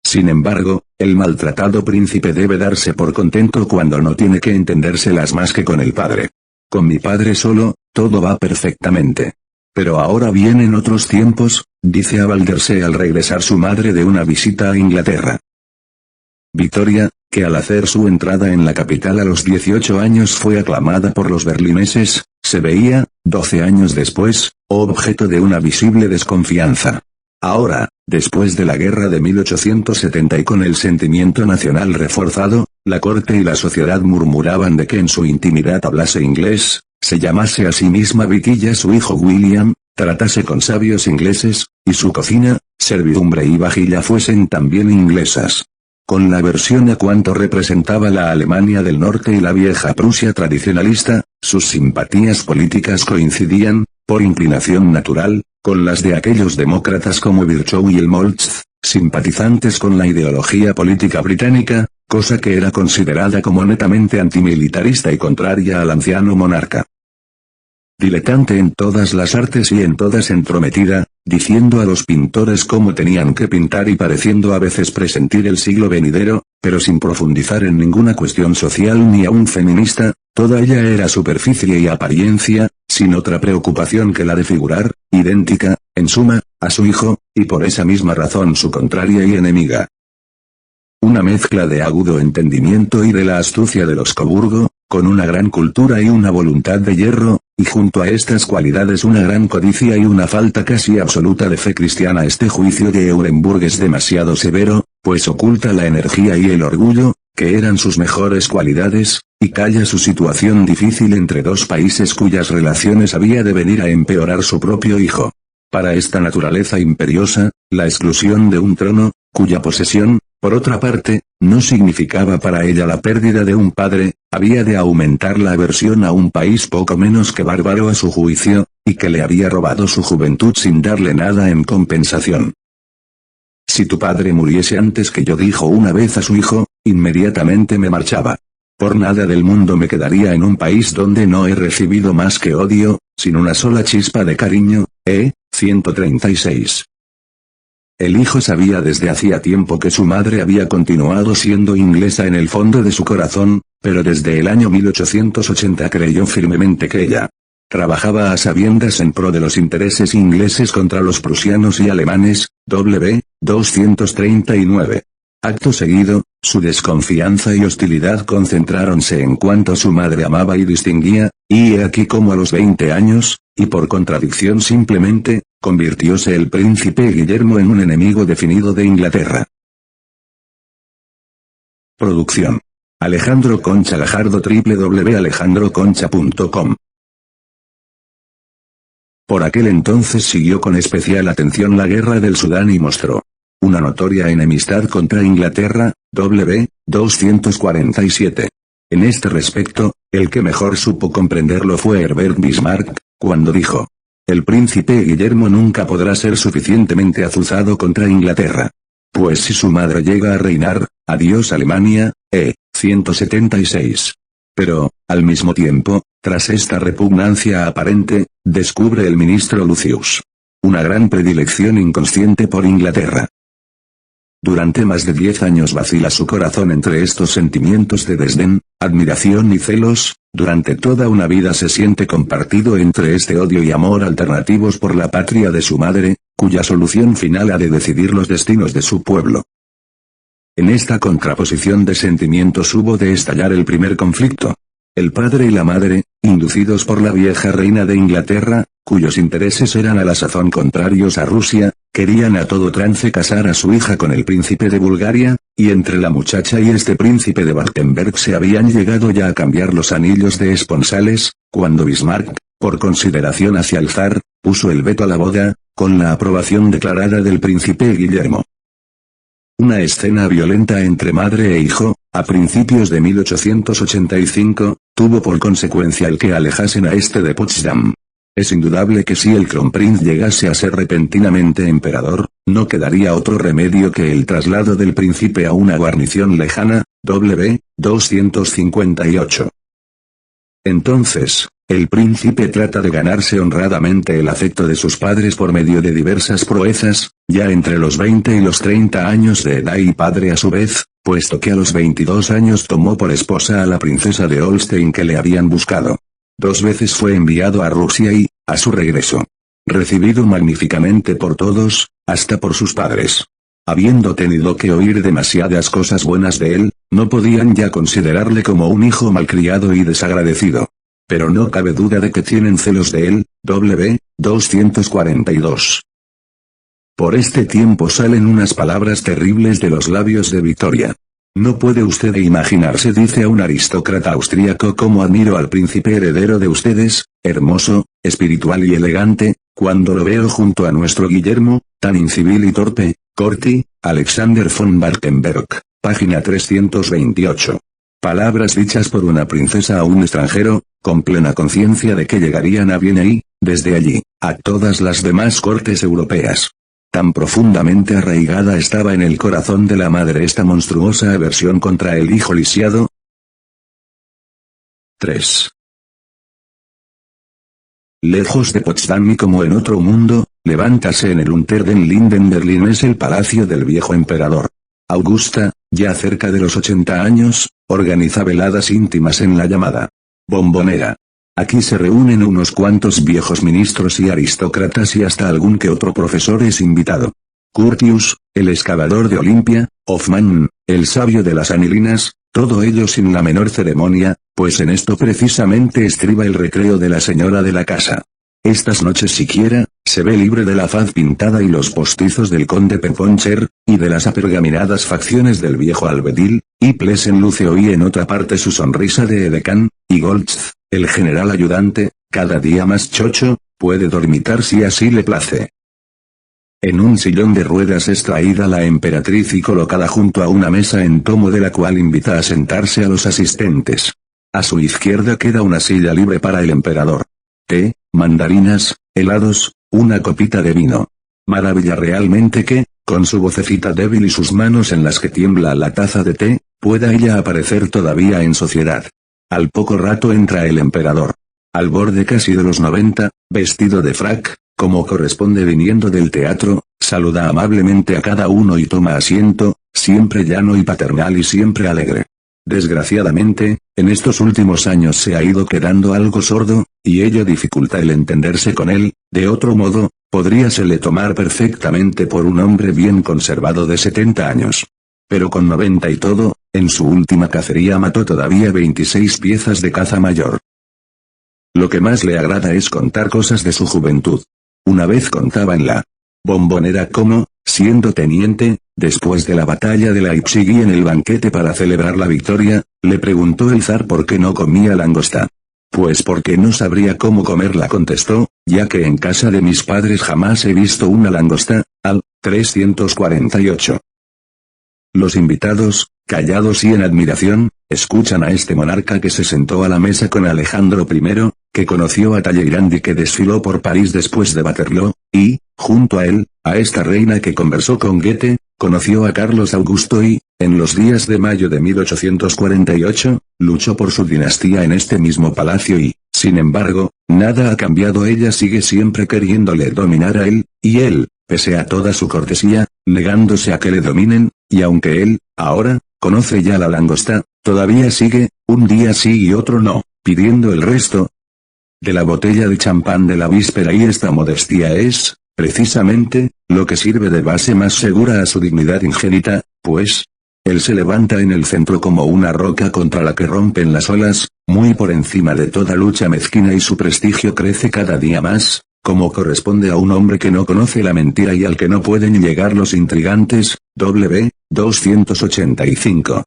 Sin embargo, el maltratado príncipe debe darse por contento cuando no tiene que entendérselas más que con el padre. Con mi padre solo, todo va perfectamente. Pero ahora vienen otros tiempos, dice a Baldersee al regresar su madre de una visita a Inglaterra. Victoria, que al hacer su entrada en la capital a los 18 años fue aclamada por los berlineses, se veía, 12 años después, objeto de una visible desconfianza. Ahora, después de la guerra de 1870 y con el sentimiento nacional reforzado, la corte y la sociedad murmuraban de que en su intimidad hablase inglés, se llamase a sí misma Vicky y a su hijo William, tratase con sabios ingleses, y su cocina, servidumbre y vajilla fuesen también inglesas. Con la aversión a cuanto representaba la Alemania del Norte y la vieja Prusia tradicionalista, sus simpatías políticas coincidían, por inclinación natural, con las de aquellos demócratas como Virchow y Helmholtz, simpatizantes con la ideología política británica, cosa que era considerada como netamente antimilitarista y contraria al anciano monarca. Diletante en todas las artes y en todas entrometida, diciendo a los pintores cómo tenían que pintar y pareciendo a veces presentir el siglo venidero, pero sin profundizar en ninguna cuestión social ni aún feminista, toda ella era superficie y apariencia, sin otra preocupación que la de figurar, idéntica, en suma, a su hijo, y por esa misma razón su contraria y enemiga. Una mezcla de agudo entendimiento y de la astucia de los Coburgo, con una gran cultura y una voluntad de hierro, y junto a estas cualidades una gran codicia y una falta casi absoluta de fe cristiana. Este juicio de Eulenburg es demasiado severo, pues oculta la energía y el orgullo, que eran sus mejores cualidades, y calla su situación difícil entre dos países cuyas relaciones había de venir a empeorar su propio hijo. Para esta naturaleza imperiosa, la exclusión de un trono, cuya posesión, por otra parte, no significaba para ella la pérdida de un padre, había de aumentar la aversión a un país poco menos que bárbaro a su juicio, y que le había robado su juventud sin darle nada en compensación. Si tu padre muriese antes que yo, dijo una vez a su hijo, inmediatamente me marchaba. Por nada del mundo me quedaría en un país donde no he recibido más que odio, sin una sola chispa de cariño. 136. El hijo sabía desde hacía tiempo que su madre había continuado siendo inglesa en el fondo de su corazón, pero desde el año 1880 creyó firmemente que ella trabajaba a sabiendas en pro de los intereses ingleses contra los prusianos y alemanes. W239. Acto seguido, su desconfianza y hostilidad concentráronse en cuanto su madre amaba y distinguía, y he aquí como a los 20 años, y por contradicción simplemente, convirtióse el príncipe Guillermo en un enemigo definido de Inglaterra. Producción: Alejandro Concha Gajardo. www.alejandroconcha.com. Por aquel entonces siguió con especial atención la guerra del Sudán y mostró una notoria enemistad contra Inglaterra. W247. En este respecto, el que mejor supo comprenderlo fue Herbert Bismarck, cuando dijo: el príncipe Guillermo nunca podrá ser suficientemente azuzado contra Inglaterra. Pues si su madre llega a reinar, adiós Alemania. 176. Pero, al mismo tiempo, tras esta repugnancia aparente, descubre el ministro Lucius una gran predilección inconsciente por Inglaterra. Durante más de 10 años vacila su corazón entre estos sentimientos de desdén, admiración y celos. Durante toda una vida se siente compartido entre este odio y amor alternativos por la patria de su madre, cuya solución final ha de decidir los destinos de su pueblo. En esta contraposición de sentimientos hubo de estallar el primer conflicto. El padre y la madre, inducidos por la vieja reina de Inglaterra, cuyos intereses eran a la sazón contrarios a Rusia, querían a todo trance casar a su hija con el príncipe de Bulgaria, y entre la muchacha y este príncipe de Battenberg se habían llegado ya a cambiar los anillos de esponsales, cuando Bismarck, por consideración hacia el zar, puso el veto a la boda, con la aprobación declarada del príncipe Guillermo. Una escena violenta entre madre e hijo, a principios de 1885, tuvo por consecuencia el que alejasen a este de Potsdam. Es indudable que si el Kronprinz llegase a ser repentinamente emperador, no quedaría otro remedio que el traslado del príncipe a una guarnición lejana, W-258. Entonces, el príncipe trata de ganarse honradamente el afecto de sus padres por medio de diversas proezas, ya entre los 20 y los 30 años de edad y padre a su vez, puesto que a los 22 años tomó por esposa a la princesa de Holstein que le habían buscado. 2 veces fue enviado a Rusia y, a su regreso, recibido magníficamente por todos, hasta por sus padres. Habiendo tenido que oír demasiadas cosas buenas de él, no podían ya considerarle como un hijo malcriado y desagradecido. Pero no cabe duda de que tienen celos de él, W-242. Por este tiempo salen unas palabras terribles de los labios de Victoria. No puede usted imaginarse, dice a un aristócrata austríaco, cómo admiro al príncipe heredero de ustedes, hermoso, espiritual y elegante, cuando lo veo junto a nuestro Guillermo, tan incivil y torpe. Corti, Alexander von Bartenberg, página 328. Palabras dichas por una princesa a un extranjero, con plena conciencia de que llegarían a bien y, desde allí, a todas las demás cortes europeas. Tan profundamente arraigada estaba en el corazón de la madre esta monstruosa aversión contra el hijo lisiado. 3. Lejos de Potsdam y como en otro mundo, levántase en el Unter den Linden. Berlín es el palacio del viejo emperador. Augusta, ya cerca de los 80 años, organiza veladas íntimas en la llamada Bombonera. Aquí se reúnen unos cuantos viejos ministros y aristócratas y hasta algún que otro profesor es invitado. Curtius, el excavador de Olimpia, Hoffmann, el sabio de las anilinas, todo ello sin la menor ceremonia, pues en esto precisamente estriba el recreo de la señora de la casa. Estas noches siquiera, se ve libre de la faz pintada y los postizos del conde Perponcher, y de las apergaminadas facciones del viejo albedil, y Plesen luce hoy en otra parte su sonrisa de edecán, y Goltz, el general ayudante, cada día más chocho, puede dormitar si así le place. En un sillón de ruedas es traída la emperatriz y colocada junto a una mesa en tomo de la cual invita a sentarse a los asistentes. A su izquierda queda una silla libre para el emperador. Té, mandarinas, helados, una copita de vino. Maravilla realmente que, con su vocecita débil y sus manos en las que tiembla la taza de té, pueda ella aparecer todavía en sociedad. Al poco rato entra el emperador. Al borde casi de los 90, vestido de frac, como corresponde viniendo del teatro, saluda amablemente a cada uno y toma asiento, siempre llano y paternal y siempre alegre. Desgraciadamente, en estos últimos años se ha ido quedando algo sordo, y ello dificulta el entenderse con él. De otro modo, podríasele tomar perfectamente por un hombre bien conservado de 70 años. Pero con 90 y todo, en su última cacería mató todavía 26 piezas de caza mayor. Lo que más le agrada es contar cosas de su juventud. Una vez contaba en la Bombonera cómo, siendo teniente, después de la batalla de Leipzig y en el banquete para celebrar la victoria, le preguntó el zar por qué no comía langosta. Pues porque no sabría cómo comerla, contestó, ya que en casa de mis padres jamás he visto una langosta. Al 348. Los invitados, callados y en admiración, escuchan a este monarca que se sentó a la mesa con Alejandro I, que conoció a Talleyrand y que desfiló por París después de Waterloo, y, junto a él, a esta reina que conversó con Goethe, conoció a Carlos Augusto y, en los días de mayo de 1848, luchó por su dinastía en este mismo palacio y, sin embargo, nada ha cambiado. Ella sigue siempre queriéndole dominar a él, y él, pese a toda su cortesía, negándose a que le dominen, y aunque él, ahora, conoce ya la langosta, todavía sigue, un día sí y otro no, pidiendo el resto de la botella de champán de la víspera, y esta modestia es, precisamente, lo que sirve de base más segura a su dignidad ingénita, pues, él se levanta en el centro como una roca contra la que rompen las olas, muy por encima de toda lucha mezquina, y su prestigio crece cada día más, como corresponde a un hombre que no conoce la mentira y al que no pueden llegar los intrigantes. W-285.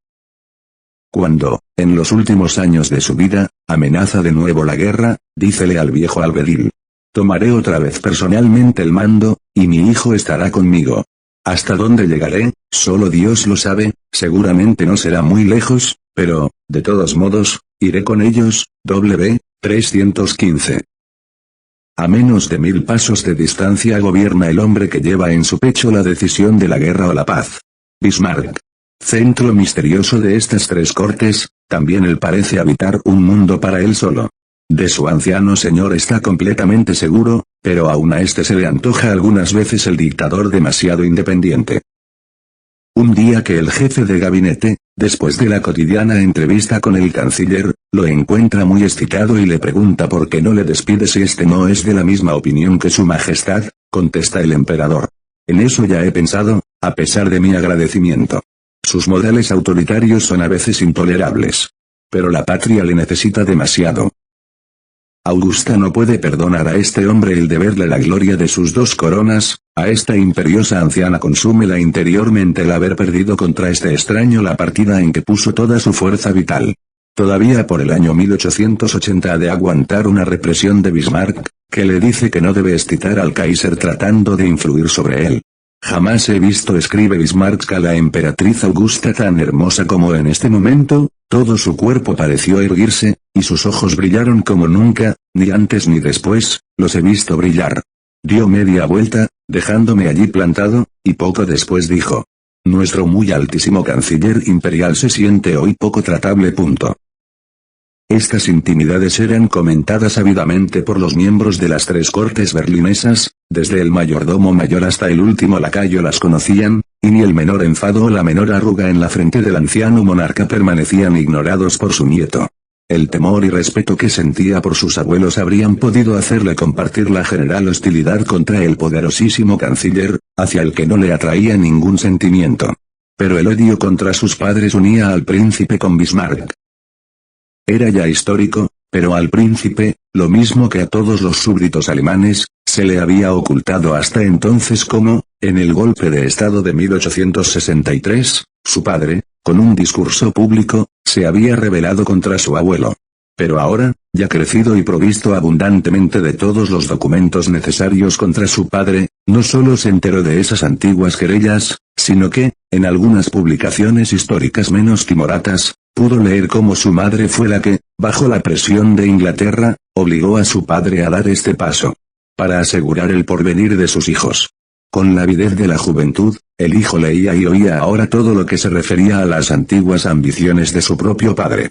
Cuando, en los últimos años de su vida, amenaza de nuevo la guerra, dícele al viejo albedil: tomaré otra vez personalmente el mando, y mi hijo estará conmigo. ¿Hasta dónde llegaré? Solo Dios lo sabe, seguramente no será muy lejos, pero, de todos modos, iré con ellos. W-315. A menos de 1000 pasos de distancia gobierna el hombre que lleva en su pecho la decisión de la guerra o la paz. Bismarck. Centro misterioso de estas tres cortes, también él parece habitar un mundo para él solo. De su anciano señor está completamente seguro, pero aún a este se le antoja algunas veces el dictador demasiado independiente. Un día que el jefe de gabinete, después de la cotidiana entrevista con el canciller, lo encuentra muy excitado y le pregunta por qué no le despide si este no es de la misma opinión que su majestad, contesta el emperador. En eso ya he pensado, a pesar de mi agradecimiento. Sus modales autoritarios son a veces intolerables. Pero la patria le necesita demasiado. Augusta no puede perdonar a este hombre el deberle la gloria de sus 2 coronas, a esta imperiosa anciana consúmela interiormente el haber perdido contra este extraño la partida en que puso toda su fuerza vital. Todavía por el año 1880 ha de aguantar una represión de Bismarck, que le dice que no debe excitar al Kaiser tratando de influir sobre él. Jamás he visto, escribe Bismarck, a la emperatriz Augusta tan hermosa como en este momento, todo su cuerpo pareció erguirse, y sus ojos brillaron como nunca, ni antes ni después, los he visto brillar. Dio media vuelta, dejándome allí plantado, y poco después dijo: nuestro muy altísimo canciller imperial se siente hoy poco tratable. Estas intimidades eran comentadas ávidamente por los miembros de las 3 cortes berlinesas, desde el mayordomo mayor hasta el último lacayo las conocían, y ni el menor enfado o la menor arruga en la frente del anciano monarca permanecían ignorados por su nieto. El temor y respeto que sentía por sus abuelos habrían podido hacerle compartir la general hostilidad contra el poderosísimo canciller, hacia el que no le atraía ningún sentimiento. Pero el odio contra sus padres unía al príncipe con Bismarck. Era ya histórico, pero al príncipe, lo mismo que a todos los súbditos alemanes, se le había ocultado hasta entonces cómo, en el golpe de estado de 1863, su padre, con un discurso público, se había rebelado contra su abuelo. Pero ahora, ya crecido y provisto abundantemente de todos los documentos necesarios contra su padre, no solo se enteró de esas antiguas querellas, sino que, en algunas publicaciones históricas menos timoratas, pudo leer cómo su madre fue la que, bajo la presión de Inglaterra, obligó a su padre a dar este paso. Para asegurar el porvenir de sus hijos. Con la avidez de la juventud, el hijo leía y oía ahora todo lo que se refería a las antiguas ambiciones de su propio padre.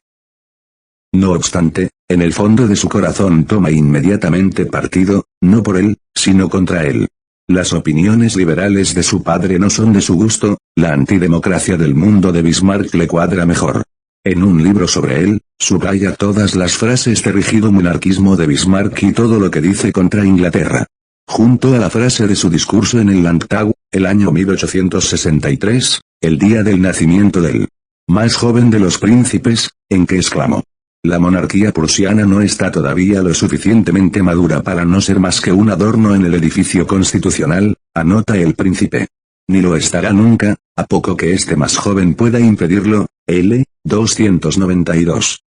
No obstante, en el fondo de su corazón toma inmediatamente partido, no por él, sino contra él. Las opiniones liberales de su padre no son de su gusto, la antidemocracia del mundo de Bismarck le cuadra mejor. En un libro sobre él, subraya todas las frases de rígido monarquismo de Bismarck y todo lo que dice contra Inglaterra. Junto a la frase de su discurso en el Landtag, el año 1863, el día del nacimiento del más joven de los príncipes, en que exclamó: la monarquía prusiana no está todavía lo suficientemente madura para no ser más que un adorno en el edificio constitucional, anota el príncipe. Ni lo estará nunca, a poco que este más joven pueda impedirlo. L. 292.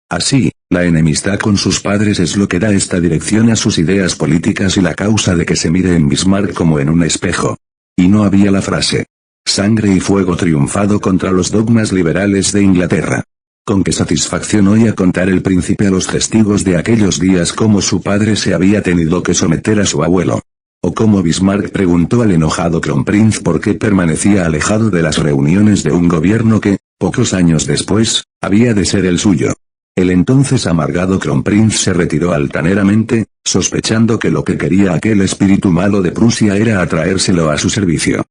Así, la enemistad con sus padres es lo que da esta dirección a sus ideas políticas y la causa de que se mire en Bismarck como en un espejo. Y no había la frase: sangre y fuego triunfado contra los dogmas liberales de Inglaterra. Con qué satisfacción oía contar el príncipe a los testigos de aquellos días cómo su padre se había tenido que someter a su abuelo. O cómo Bismarck preguntó al enojado Kronprinz por qué permanecía alejado de las reuniones de un gobierno que, pocos años después, había de ser el suyo. El entonces amargado Kronprinz se retiró altaneramente, sospechando que lo que quería aquel espíritu malo de Prusia era atraérselo a su servicio.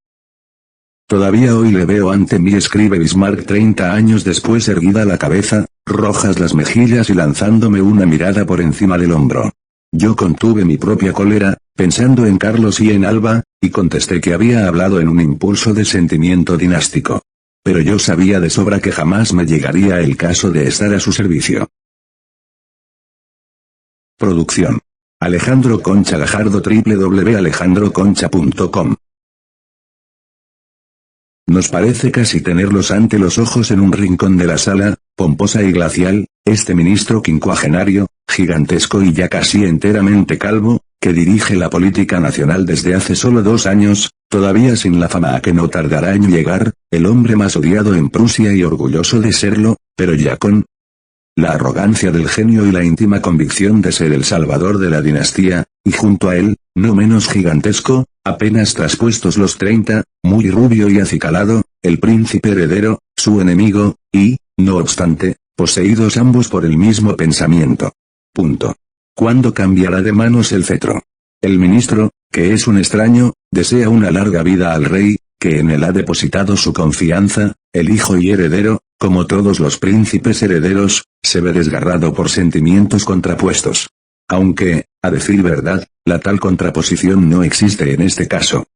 Todavía hoy le veo ante mí, escribe Bismarck 30 años después, erguida la cabeza, rojas las mejillas y lanzándome una mirada por encima del hombro. Yo contuve mi propia cólera, pensando en Carlos y en Alba, y contesté que había hablado en un impulso de sentimiento dinástico. Pero yo sabía de sobra que jamás me llegaría el caso de estar a su servicio. Producción: Alejandro Concha Gajardo, www.alejandroconcha.com. Nos parece casi tenerlos ante los ojos en un rincón de la sala, pomposa y glacial, este ministro quincuagenario, gigantesco y ya casi enteramente calvo, que dirige la política nacional desde hace solo 2 años, todavía sin la fama a que no tardará en llegar, el hombre más odiado en Prusia y orgulloso de serlo, pero ya con la arrogancia del genio y la íntima convicción de ser el salvador de la dinastía, y junto a él, no menos gigantesco, apenas traspuestos los 30, muy rubio y acicalado, el príncipe heredero, su enemigo, y, no obstante, poseídos ambos por el mismo pensamiento. Punto. ¿Cuándo cambiará de manos el cetro? El ministro, que es un extraño, desea una larga vida al rey, que en él ha depositado su confianza, el hijo y heredero, como todos los príncipes herederos, se ve desgarrado por sentimientos contrapuestos. Aunque, a decir verdad, la tal contraposición no existe en este caso.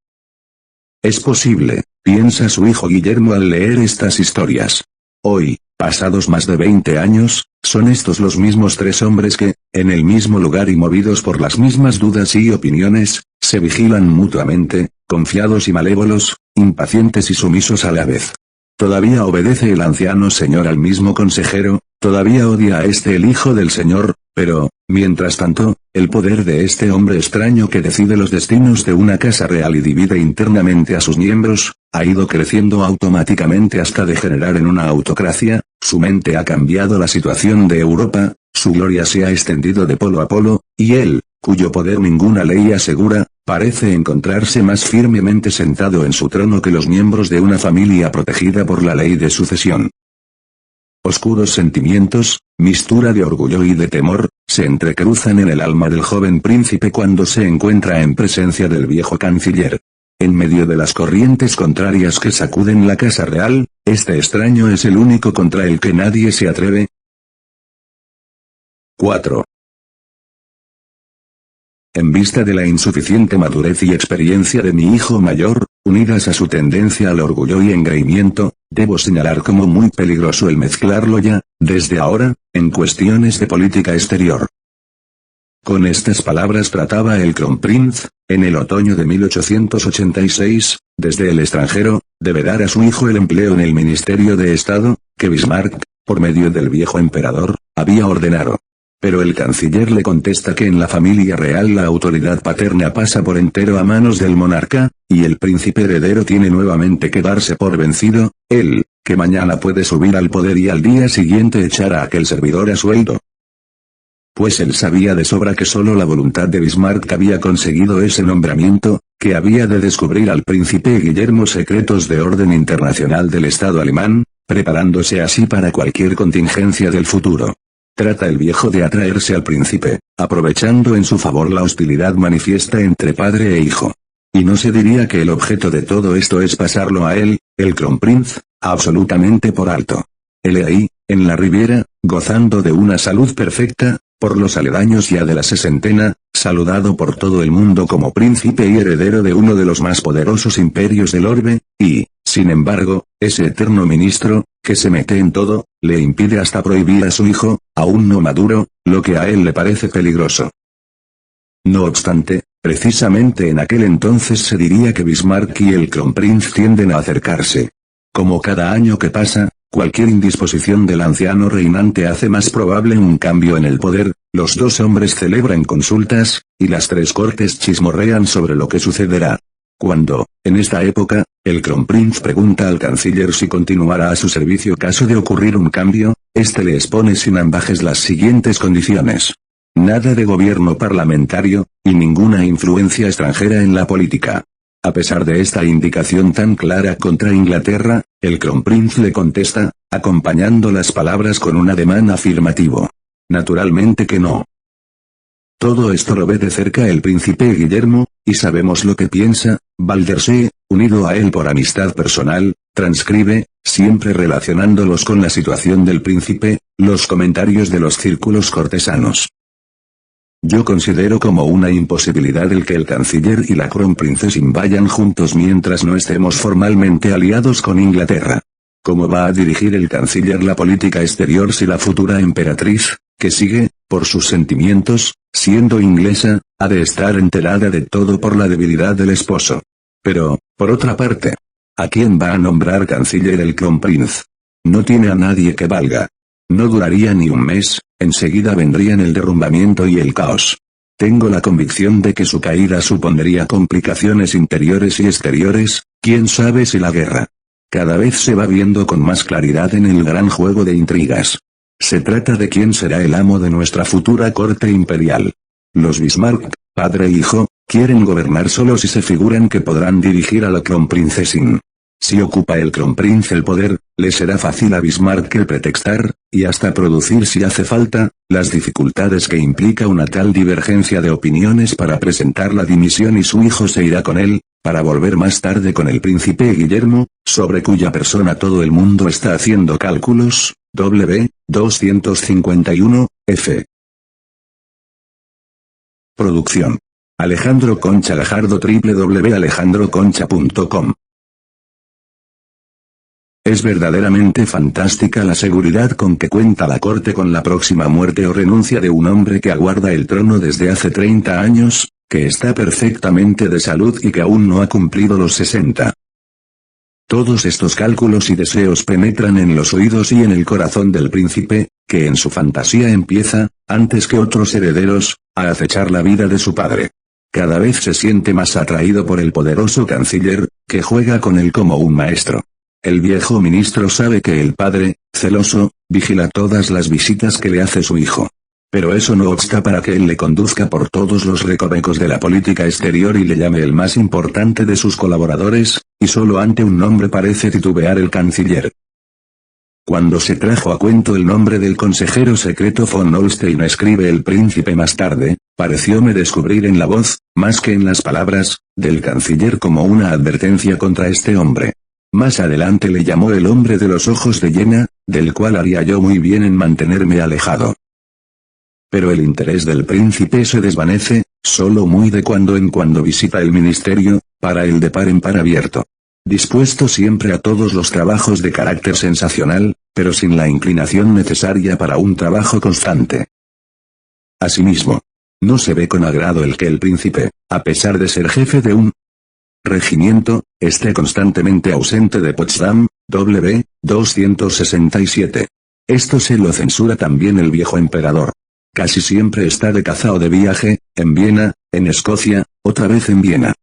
Es posible, piensa su hijo Guillermo al leer estas historias. Hoy, pasados más de 20 años, son estos los mismos tres hombres que, en el mismo lugar y movidos por las mismas dudas y opiniones, se vigilan mutuamente, confiados y malévolos, impacientes y sumisos a la vez. Todavía obedece el anciano señor al mismo consejero, todavía odia a este el hijo del señor, pero, mientras tanto, el poder de este hombre extraño que decide los destinos de una casa real y divide internamente a sus miembros, ha ido creciendo automáticamente hasta degenerar en una autocracia, su mente ha cambiado la situación de Europa, su gloria se ha extendido de polo a polo, y él, cuyo poder ninguna ley asegura, parece encontrarse más firmemente sentado en su trono que los miembros de una familia protegida por la ley de sucesión. Oscuros sentimientos, mistura de orgullo y de temor, se entrecruzan en el alma del joven príncipe cuando se encuentra en presencia del viejo canciller. En medio de las corrientes contrarias que sacuden la casa real, este extraño es el único contra el que nadie se atreve. 4. En vista de la insuficiente madurez y experiencia de mi hijo mayor, unidas a su tendencia al orgullo y engreimiento, debo señalar como muy peligroso el mezclarlo ya, desde ahora, en cuestiones de política exterior. Con estas palabras trataba el Kronprinz, en el otoño de 1886, desde el extranjero, debe dar a su hijo el empleo en el Ministerio de Estado, que Bismarck, por medio del viejo emperador, había ordenado. Pero el canciller le contesta que en la familia real la autoridad paterna pasa por entero a manos del monarca, y el príncipe heredero tiene nuevamente que darse por vencido, él, que mañana puede subir al poder y al día siguiente echar a aquel servidor a sueldo. Pues él sabía de sobra que solo la voluntad de Bismarck había conseguido ese nombramiento, que había de descubrir al príncipe Guillermo secretos de orden internacional del Estado alemán, preparándose así para cualquier contingencia del futuro. Trata el viejo de atraerse al príncipe, aprovechando en su favor la hostilidad manifiesta entre padre e hijo. Y no se diría que el objeto de todo esto es pasarlo a él, el Kronprinz, absolutamente por alto. Él ahí, en la Riviera, gozando de una salud perfecta, por los aledaños ya de la sesentena, saludado por todo el mundo como príncipe y heredero de uno de los más poderosos imperios del orbe, y, sin embargo, ese eterno ministro, que se mete en todo, le impide hasta prohibir a su hijo, aún no maduro, lo que a él le parece peligroso. No obstante, precisamente en aquel entonces se diría que Bismarck y el Kronprinz tienden a acercarse. Como cada año que pasa, cualquier indisposición del anciano reinante hace más probable un cambio en el poder, los dos hombres celebran consultas, y las tres cortes chismorrean sobre lo que sucederá. Cuando, en esta época, el Kronprinz pregunta al canciller si continuará a su servicio caso de ocurrir un cambio, este le expone sin ambajes las siguientes condiciones. Nada de gobierno parlamentario, y ninguna influencia extranjera en la política. A pesar de esta indicación tan clara contra Inglaterra, el Kronprinz le contesta, acompañando las palabras con un ademán afirmativo. Naturalmente que no. Todo esto lo ve de cerca el príncipe Guillermo, y sabemos lo que piensa. Waldersee, unido a él por amistad personal, transcribe, siempre relacionándolos con la situación del príncipe, los comentarios de los círculos cortesanos. Yo considero como una imposibilidad el que el canciller y la Kronprincesin vayan juntos mientras no estemos formalmente aliados con Inglaterra. ¿Cómo va a dirigir el canciller la política exterior si la futura emperatriz, que sigue, por sus sentimientos, siendo inglesa, ha de estar enterada de todo por la debilidad del esposo? Pero, por otra parte, ¿a quién va a nombrar canciller el Kronprinz? No tiene a nadie que valga. No duraría ni un mes, enseguida vendrían el derrumbamiento y el caos. Tengo la convicción de que su caída supondría complicaciones interiores y exteriores, quién sabe si la guerra. Cada vez se va viendo con más claridad en el gran juego de intrigas. Se trata de quién será el amo de nuestra futura corte imperial. Los Bismarck, padre e hijo, quieren gobernar solos y se figuran que podrán dirigir a la Kronprinzessin. Si ocupa el Kronprinz el poder, le será fácil a Bismarck el pretextar, y hasta producir si hace falta, las dificultades que implica una tal divergencia de opiniones para presentar la dimisión y su hijo se irá con él, para volver más tarde con el príncipe Guillermo, sobre cuya persona todo el mundo está haciendo cálculos, W. 251, F. Producción. Alejandro Concha Gajardo www.alejandroconcha.com. Es verdaderamente fantástica la seguridad con que cuenta la corte con la próxima muerte o renuncia de un hombre que aguarda el trono desde hace 30 años, que está perfectamente de salud y que aún no ha cumplido los 60. Todos estos cálculos y deseos penetran en los oídos y en el corazón del príncipe, que en su fantasía empieza, antes que otros herederos, a acechar la vida de su padre. Cada vez se siente más atraído por el poderoso canciller, que juega con él como un maestro. El viejo ministro sabe que el padre, celoso, vigila todas las visitas que le hace su hijo. Pero eso no obsta para que él le conduzca por todos los recovecos de la política exterior y le llame el más importante de sus colaboradores, y solo ante un nombre parece titubear el canciller. Cuando se trajo a cuento el nombre del consejero secreto von Holstein, escribe el príncipe más tarde, parecióme descubrir en la voz, más que en las palabras, del canciller como una advertencia contra este hombre. Más adelante le llamó el hombre de los ojos de hiena, del cual haría yo muy bien en mantenerme alejado. Pero el interés del príncipe se desvanece, solo muy de cuando en cuando visita el ministerio, para el de par en par abierto. Dispuesto siempre a todos los trabajos de carácter sensacional, pero sin la inclinación necesaria para un trabajo constante. Asimismo, no se ve con agrado el que el príncipe, a pesar de ser jefe de un regimiento, esté constantemente ausente de Potsdam, W. 267. Esto se lo censura también el viejo emperador. Casi siempre está de caza o de viaje, en Viena, en Escocia, otra vez en Viena.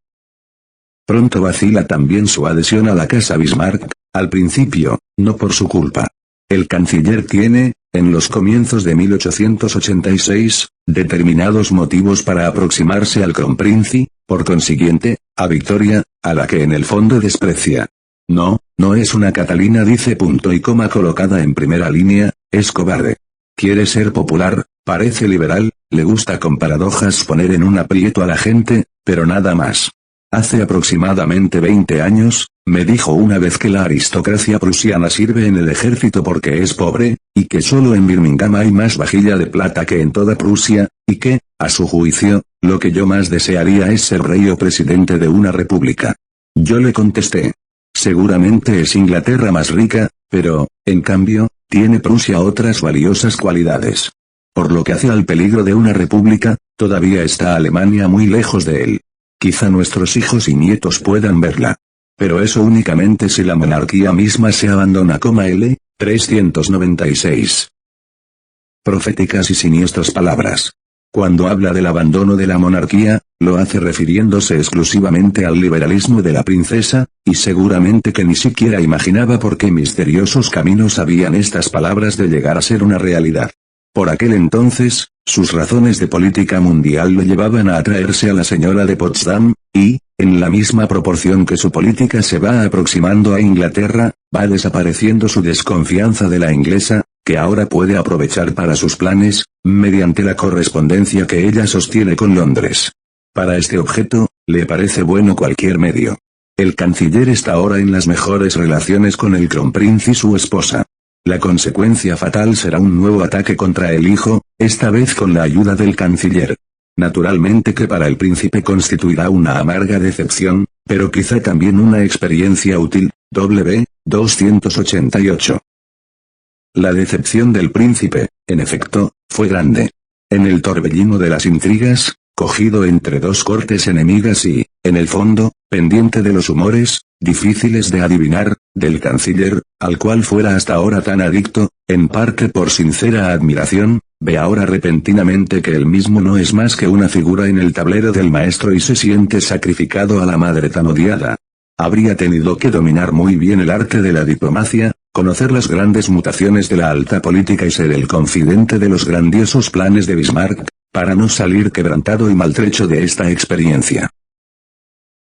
Pronto vacila también su adhesión a la casa Bismarck, al principio, no por su culpa. El canciller tiene, en los comienzos de 1886, determinados motivos para aproximarse al Kronprinz, por consiguiente, a Victoria, a la que en el fondo desprecia. No es una Catalina, dice punto y coma colocada en primera línea, es cobarde. Quiere ser popular, parece liberal, le gusta con paradojas poner en un aprieto a la gente, pero nada más. Hace aproximadamente 20 años, me dijo una vez que la aristocracia prusiana sirve en el ejército porque es pobre, y que solo en Birmingham hay más vajilla de plata que en toda Prusia, y que, a su juicio, lo que yo más desearía es ser rey o presidente de una república. Yo le contesté. Seguramente es Inglaterra más rica, pero, en cambio, tiene Prusia otras valiosas cualidades. Por lo que hace al peligro de una república, todavía está Alemania muy lejos de él. Quizá nuestros hijos y nietos puedan verla. Pero eso únicamente si la monarquía misma se abandona. L. 396. Proféticas y siniestras palabras. Cuando habla del abandono de la monarquía, lo hace refiriéndose exclusivamente al liberalismo de la princesa, y seguramente que ni siquiera imaginaba por qué misteriosos caminos habían estas palabras de llegar a ser una realidad. Por aquel entonces, sus razones de política mundial lo llevaban a atraerse a la señora de Potsdam, y, en la misma proporción que su política se va aproximando a Inglaterra, va desapareciendo su desconfianza de la inglesa, que ahora puede aprovechar para sus planes, mediante la correspondencia que ella sostiene con Londres. Para este objeto, le parece bueno cualquier medio. El canciller está ahora en las mejores relaciones con el Kronprinz y su esposa. La consecuencia fatal será un nuevo ataque contra el hijo, esta vez con la ayuda del canciller. Naturalmente que para el príncipe constituirá una amarga decepción, pero quizá también una experiencia útil. W. 288. La decepción del príncipe, en efecto, fue grande. En el torbellino de las intrigas, cogido entre dos cortes enemigas y, en el fondo, pendiente de los humores, difíciles de adivinar, del canciller, al cual fuera hasta ahora tan adicto, en parte por sincera admiración, ve ahora repentinamente que él mismo no es más que una figura en el tablero del maestro y se siente sacrificado a la madre tan odiada. Habría tenido que dominar muy bien el arte de la diplomacia, conocer las grandes mutaciones de la alta política y ser el confidente de los grandiosos planes de Bismarck, para no salir quebrantado y maltrecho de esta experiencia.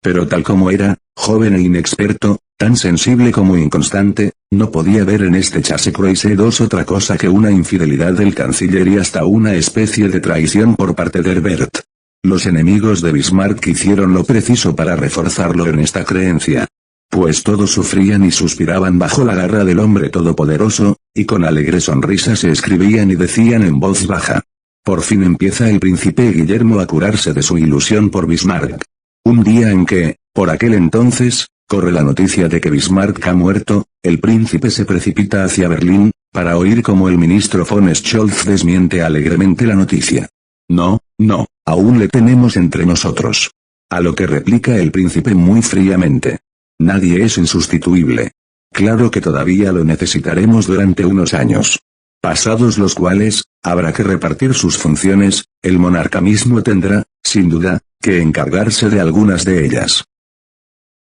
Pero tal como era, joven e inexperto, tan sensible como inconstante, no podía ver en este Chasecroise II otra cosa que una infidelidad del canciller y hasta una especie de traición por parte de Herbert. Los enemigos de Bismarck hicieron lo preciso para reforzarlo en esta creencia. Pues todos sufrían y suspiraban bajo la garra del hombre todopoderoso, y con alegre sonrisa se escribían y decían en voz baja. Por fin empieza el príncipe Guillermo a curarse de su ilusión por Bismarck. Un día en que, por aquel entonces, corre la noticia de que Bismarck ha muerto, el príncipe se precipita hacia Berlín, para oír cómo el ministro von Scholz desmiente alegremente la noticia. No, no, aún le tenemos entre nosotros. A lo que replica el príncipe muy fríamente. Nadie es insustituible. Claro que todavía lo necesitaremos durante unos años. Pasados los cuales, habrá que repartir sus funciones, el monarca mismo tendrá, sin duda, que encargarse de algunas de ellas.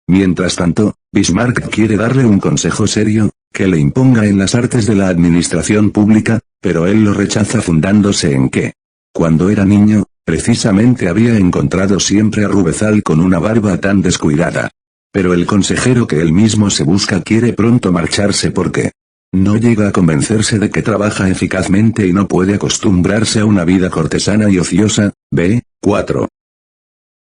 Mientras tanto, Bismarck quiere darle un consejo serio, que le imponga en las artes de la administración pública, pero él lo rechaza fundándose en que, cuando era niño, precisamente había encontrado siempre a Rubezal con una barba tan descuidada. Pero el consejero que él mismo se busca quiere pronto marcharse porque no llega a convencerse de que trabaja eficazmente y no puede acostumbrarse a una vida cortesana y ociosa. B4.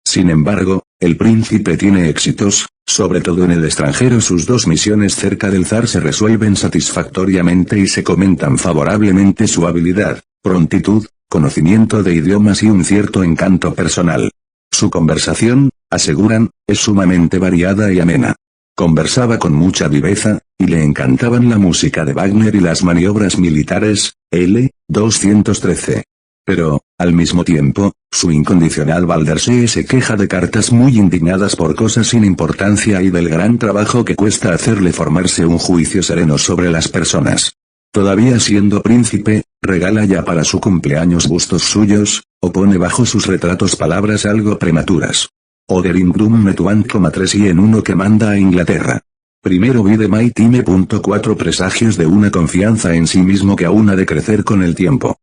Sin embargo, el príncipe tiene éxitos, sobre todo en el extranjero. Sus dos misiones cerca del zar se resuelven satisfactoriamente y se comentan favorablemente su habilidad, prontitud, conocimiento de idiomas y un cierto encanto personal. Su conversación, aseguran, es sumamente variada y amena. Conversaba con mucha viveza, y le encantaban la música de Wagner y las maniobras militares, L. 213. Pero, al mismo tiempo, su incondicional Waldersee se queja de cartas muy indignadas por cosas sin importancia y del gran trabajo que cuesta hacerle formarse un juicio sereno sobre las personas. Todavía siendo príncipe, regala ya para su cumpleaños bustos suyos, o pone bajo sus retratos palabras algo prematuras. Oderingrum metuant, 3 y en uno que manda a Inglaterra. Primero vide my time. 4 presagios de una confianza en sí mismo que aún ha de crecer con el tiempo.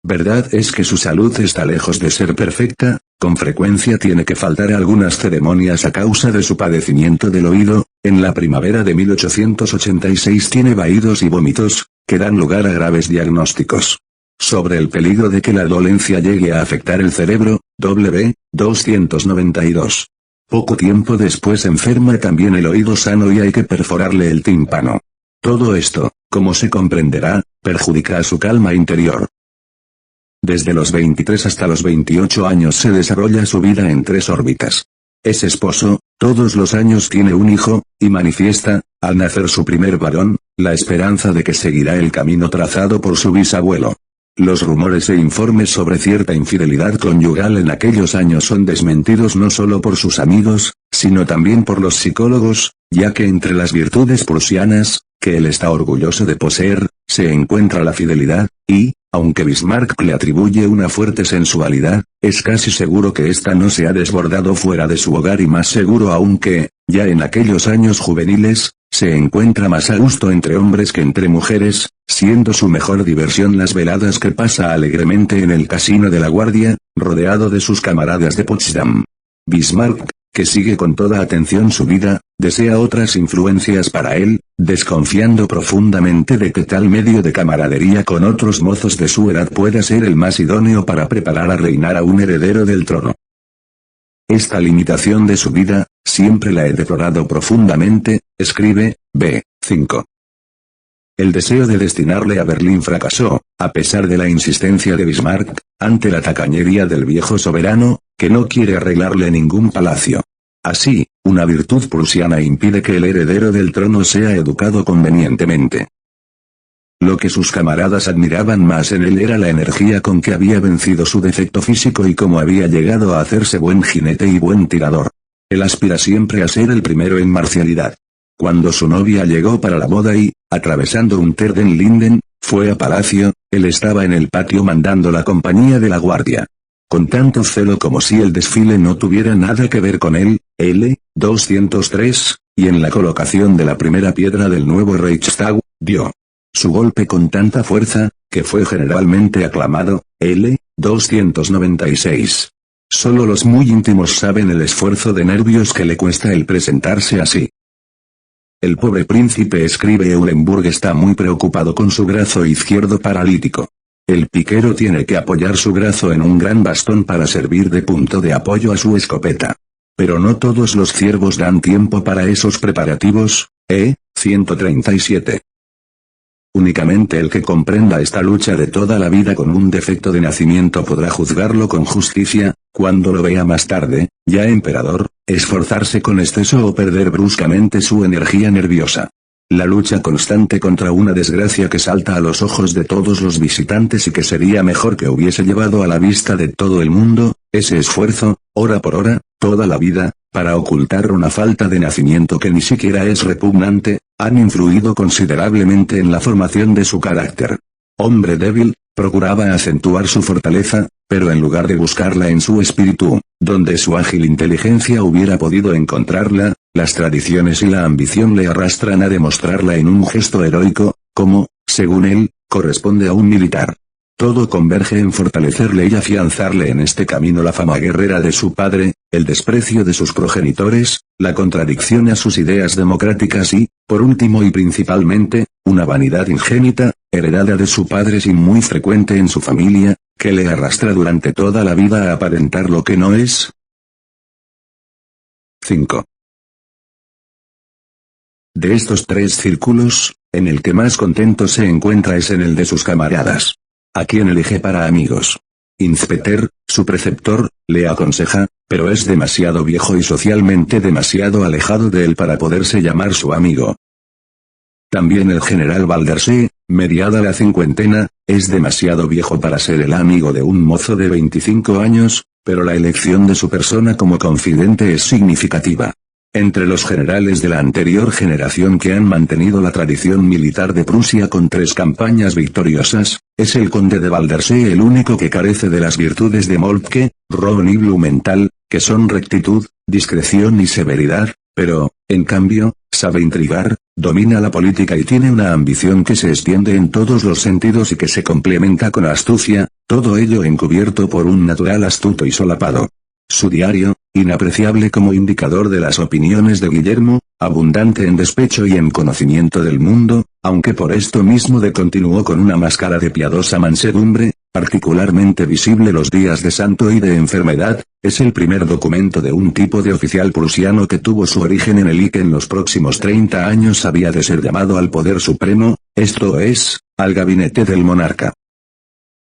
Verdad es que su salud está lejos de ser perfecta, con frecuencia tiene que faltar a algunas ceremonias a causa de su padecimiento del oído. En la primavera de 1886 tiene vaídos y vómitos, que dan lugar a graves diagnósticos. Sobre el peligro de que la dolencia llegue a afectar el cerebro, W. 292. Poco tiempo después enferma también el oído sano y hay que perforarle el tímpano. Todo esto, como se comprenderá, perjudica a su calma interior. Desde los 23 hasta los 28 años se desarrolla su vida en 3 órbitas. Es esposo, todos los años tiene un hijo, y manifiesta, al nacer su primer varón, la esperanza de que seguirá el camino trazado por su bisabuelo. Los rumores e informes sobre cierta infidelidad conyugal en aquellos años son desmentidos no solo por sus amigos, sino también por los psicólogos, ya que entre las virtudes prusianas, que él está orgulloso de poseer, se encuentra la fidelidad, y, aunque Bismarck le atribuye una fuerte sensualidad, es casi seguro que ésta no se ha desbordado fuera de su hogar y más seguro aún que, ya en aquellos años juveniles, se encuentra más a gusto entre hombres que entre mujeres, siendo su mejor diversión las veladas que pasa alegremente en el casino de la Guardia, rodeado de sus camaradas de Potsdam. Bismarck, que sigue con toda atención su vida, desea otras influencias para él, desconfiando profundamente de que tal medio de camaradería con otros mozos de su edad pueda ser el más idóneo para preparar a reinar a un heredero del trono. Esta limitación de su vida, siempre la he deplorado profundamente, escribe, B5. El deseo de destinarle a Berlín fracasó, a pesar de la insistencia de Bismarck, ante la tacañería del viejo soberano, que no quiere arreglarle ningún palacio. Así, una virtud prusiana impide que el heredero del trono sea educado convenientemente. Lo que sus camaradas admiraban más en él era la energía con que había vencido su defecto físico y cómo había llegado a hacerse buen jinete y buen tirador. Él aspira siempre a ser el primero en marcialidad. Cuando su novia llegó para la boda y, atravesando un ter den Linden, fue a palacio, él estaba en el patio mandando la compañía de la guardia. Con tanto celo como si el desfile no tuviera nada que ver con él L. 203, y en la colocación de la primera piedra del nuevo Reichstag, dio su golpe con tanta fuerza, que fue generalmente aclamado, L. 296. Solo los muy íntimos saben el esfuerzo de nervios que le cuesta el presentarse así. El pobre príncipe, escribe Eulenburg, está muy preocupado con su brazo izquierdo paralítico. El piquero tiene que apoyar su brazo en un gran bastón para servir de punto de apoyo a su escopeta. Pero no todos los ciervos dan tiempo para esos preparativos, 137. Únicamente el que comprenda esta lucha de toda la vida con un defecto de nacimiento podrá juzgarlo con justicia, cuando lo vea más tarde, ya emperador, esforzarse con exceso o perder bruscamente su energía nerviosa. La lucha constante contra una desgracia que salta a los ojos de todos los visitantes y que sería mejor que hubiese llevado a la vista de todo el mundo, ese esfuerzo, hora por hora, toda la vida, para ocultar una falta de nacimiento que ni siquiera es repugnante, han influido considerablemente en la formación de su carácter. Hombre débil, procuraba acentuar su fortaleza, pero en lugar de buscarla en su espíritu, donde su ágil inteligencia hubiera podido encontrarla, las tradiciones y la ambición le arrastran a demostrarla en un gesto heroico, como, según él, corresponde a un militar. Todo converge en fortalecerle y afianzarle en este camino la fama guerrera de su padre, el desprecio de sus progenitores, la contradicción a sus ideas democráticas y, por último y principalmente, una vanidad ingénita, heredada de su padre sin muy frecuente en su familia, que le arrastra durante toda la vida a aparentar lo que no es. 5. De estos tres círculos, en el que más contento se encuentra es en el de sus camaradas. ¿A quién elige para amigos? Inzpeter, su preceptor, le aconseja, pero es demasiado viejo y socialmente demasiado alejado de él para poderse llamar su amigo. También el general Waldersee, mediada la cincuentena, es demasiado viejo para ser el amigo de un mozo de 25 años, pero la elección de su persona como confidente es significativa. Entre los generales de la anterior generación que han mantenido la tradición militar de Prusia con 3 campañas victoriosas, es el conde de Waldersee el único que carece de las virtudes de Moltke, Roon y Blumenthal, que son rectitud, discreción y severidad, pero, en cambio, sabe intrigar, domina la política y tiene una ambición que se extiende en todos los sentidos y que se complementa con astucia, todo ello encubierto por un natural astuto y solapado. Su diario, inapreciable como indicador de las opiniones de Guillermo, abundante en despecho y en conocimiento del mundo, aunque por esto mismo continuó con una máscara de piadosa mansedumbre, particularmente visible los días de santo y de enfermedad, es el primer documento de un tipo de oficial prusiano que tuvo su origen en el y que en los próximos 30 años había de ser llamado al poder supremo, esto es, al gabinete del monarca.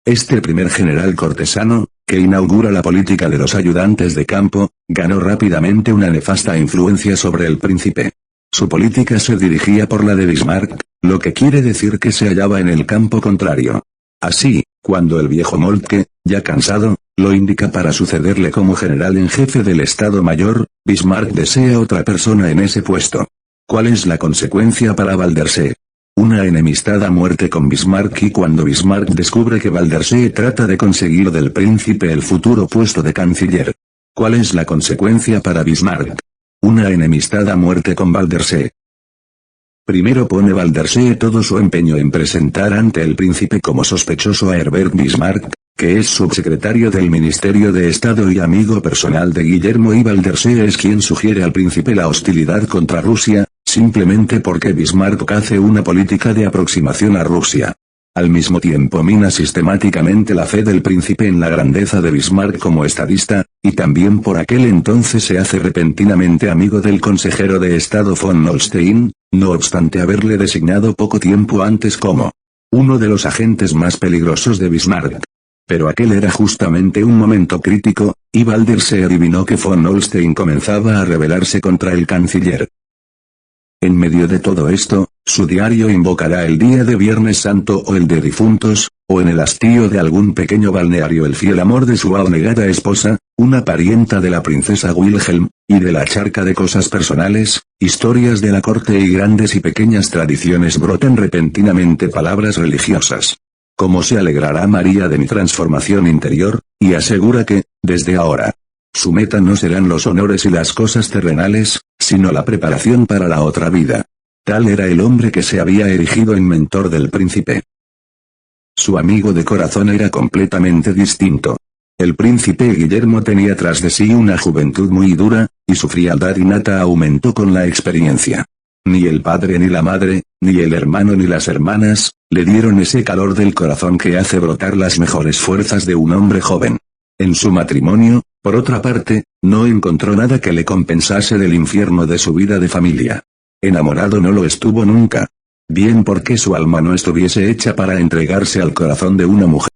Este primer general cortesano, que inaugura la política de los ayudantes de campo, ganó rápidamente una nefasta influencia sobre el príncipe. Su política se dirigía por la de Bismarck, lo que quiere decir que se hallaba en el campo contrario. Así, cuando el viejo Moltke, ya cansado, lo indica para sucederle como general en jefe del Estado Mayor, Bismarck desea otra persona en ese puesto. ¿Cuál es la consecuencia para Waldersee? Una enemistad a muerte con Bismarck, y cuando Bismarck descubre que Waldersee trata de conseguir del príncipe el futuro puesto de canciller. ¿Cuál es la consecuencia para Bismarck? Una enemistad a muerte con Waldersee. Primero pone Waldersee todo su empeño en presentar ante el príncipe como sospechoso a Herbert Bismarck, que es subsecretario del Ministerio de Estado y amigo personal de Guillermo, y Waldersee es quien sugiere al príncipe la hostilidad contra Rusia, simplemente porque Bismarck hace una política de aproximación a Rusia. Al mismo tiempo mina sistemáticamente la fe del príncipe en la grandeza de Bismarck como estadista, y también por aquel entonces se hace repentinamente amigo del consejero de Estado von Holstein, no obstante haberle designado poco tiempo antes como uno de los agentes más peligrosos de Bismarck. Pero aquel era justamente un momento crítico, y Waldersee adivinó que von Holstein comenzaba a rebelarse contra el canciller. En medio de todo esto, su diario invocará el día de Viernes Santo o el de difuntos, o en el hastío de algún pequeño balneario el fiel amor de su abnegada esposa, una parienta de la princesa Wilhelm, y de la charca de cosas personales, historias de la corte y grandes y pequeñas tradiciones brotan repentinamente palabras religiosas. Cómo se alegrará María de mi transformación interior, y asegura que, desde ahora, Su meta no serán los honores y las cosas terrenales, sino la preparación para la otra vida. Tal era el hombre que se había erigido en mentor del príncipe. Su amigo de corazón era completamente distinto. El príncipe Guillermo tenía tras de sí una juventud muy dura, y su frialdad innata aumentó con la experiencia. Ni el padre ni la madre, ni el hermano ni las hermanas, le dieron ese calor del corazón que hace brotar las mejores fuerzas de un hombre joven. En su matrimonio, por otra parte, no encontró nada que le compensase del infierno de su vida de familia. Enamorado no lo estuvo nunca. Bien porque su alma no estuviese hecha para entregarse al corazón de una mujer.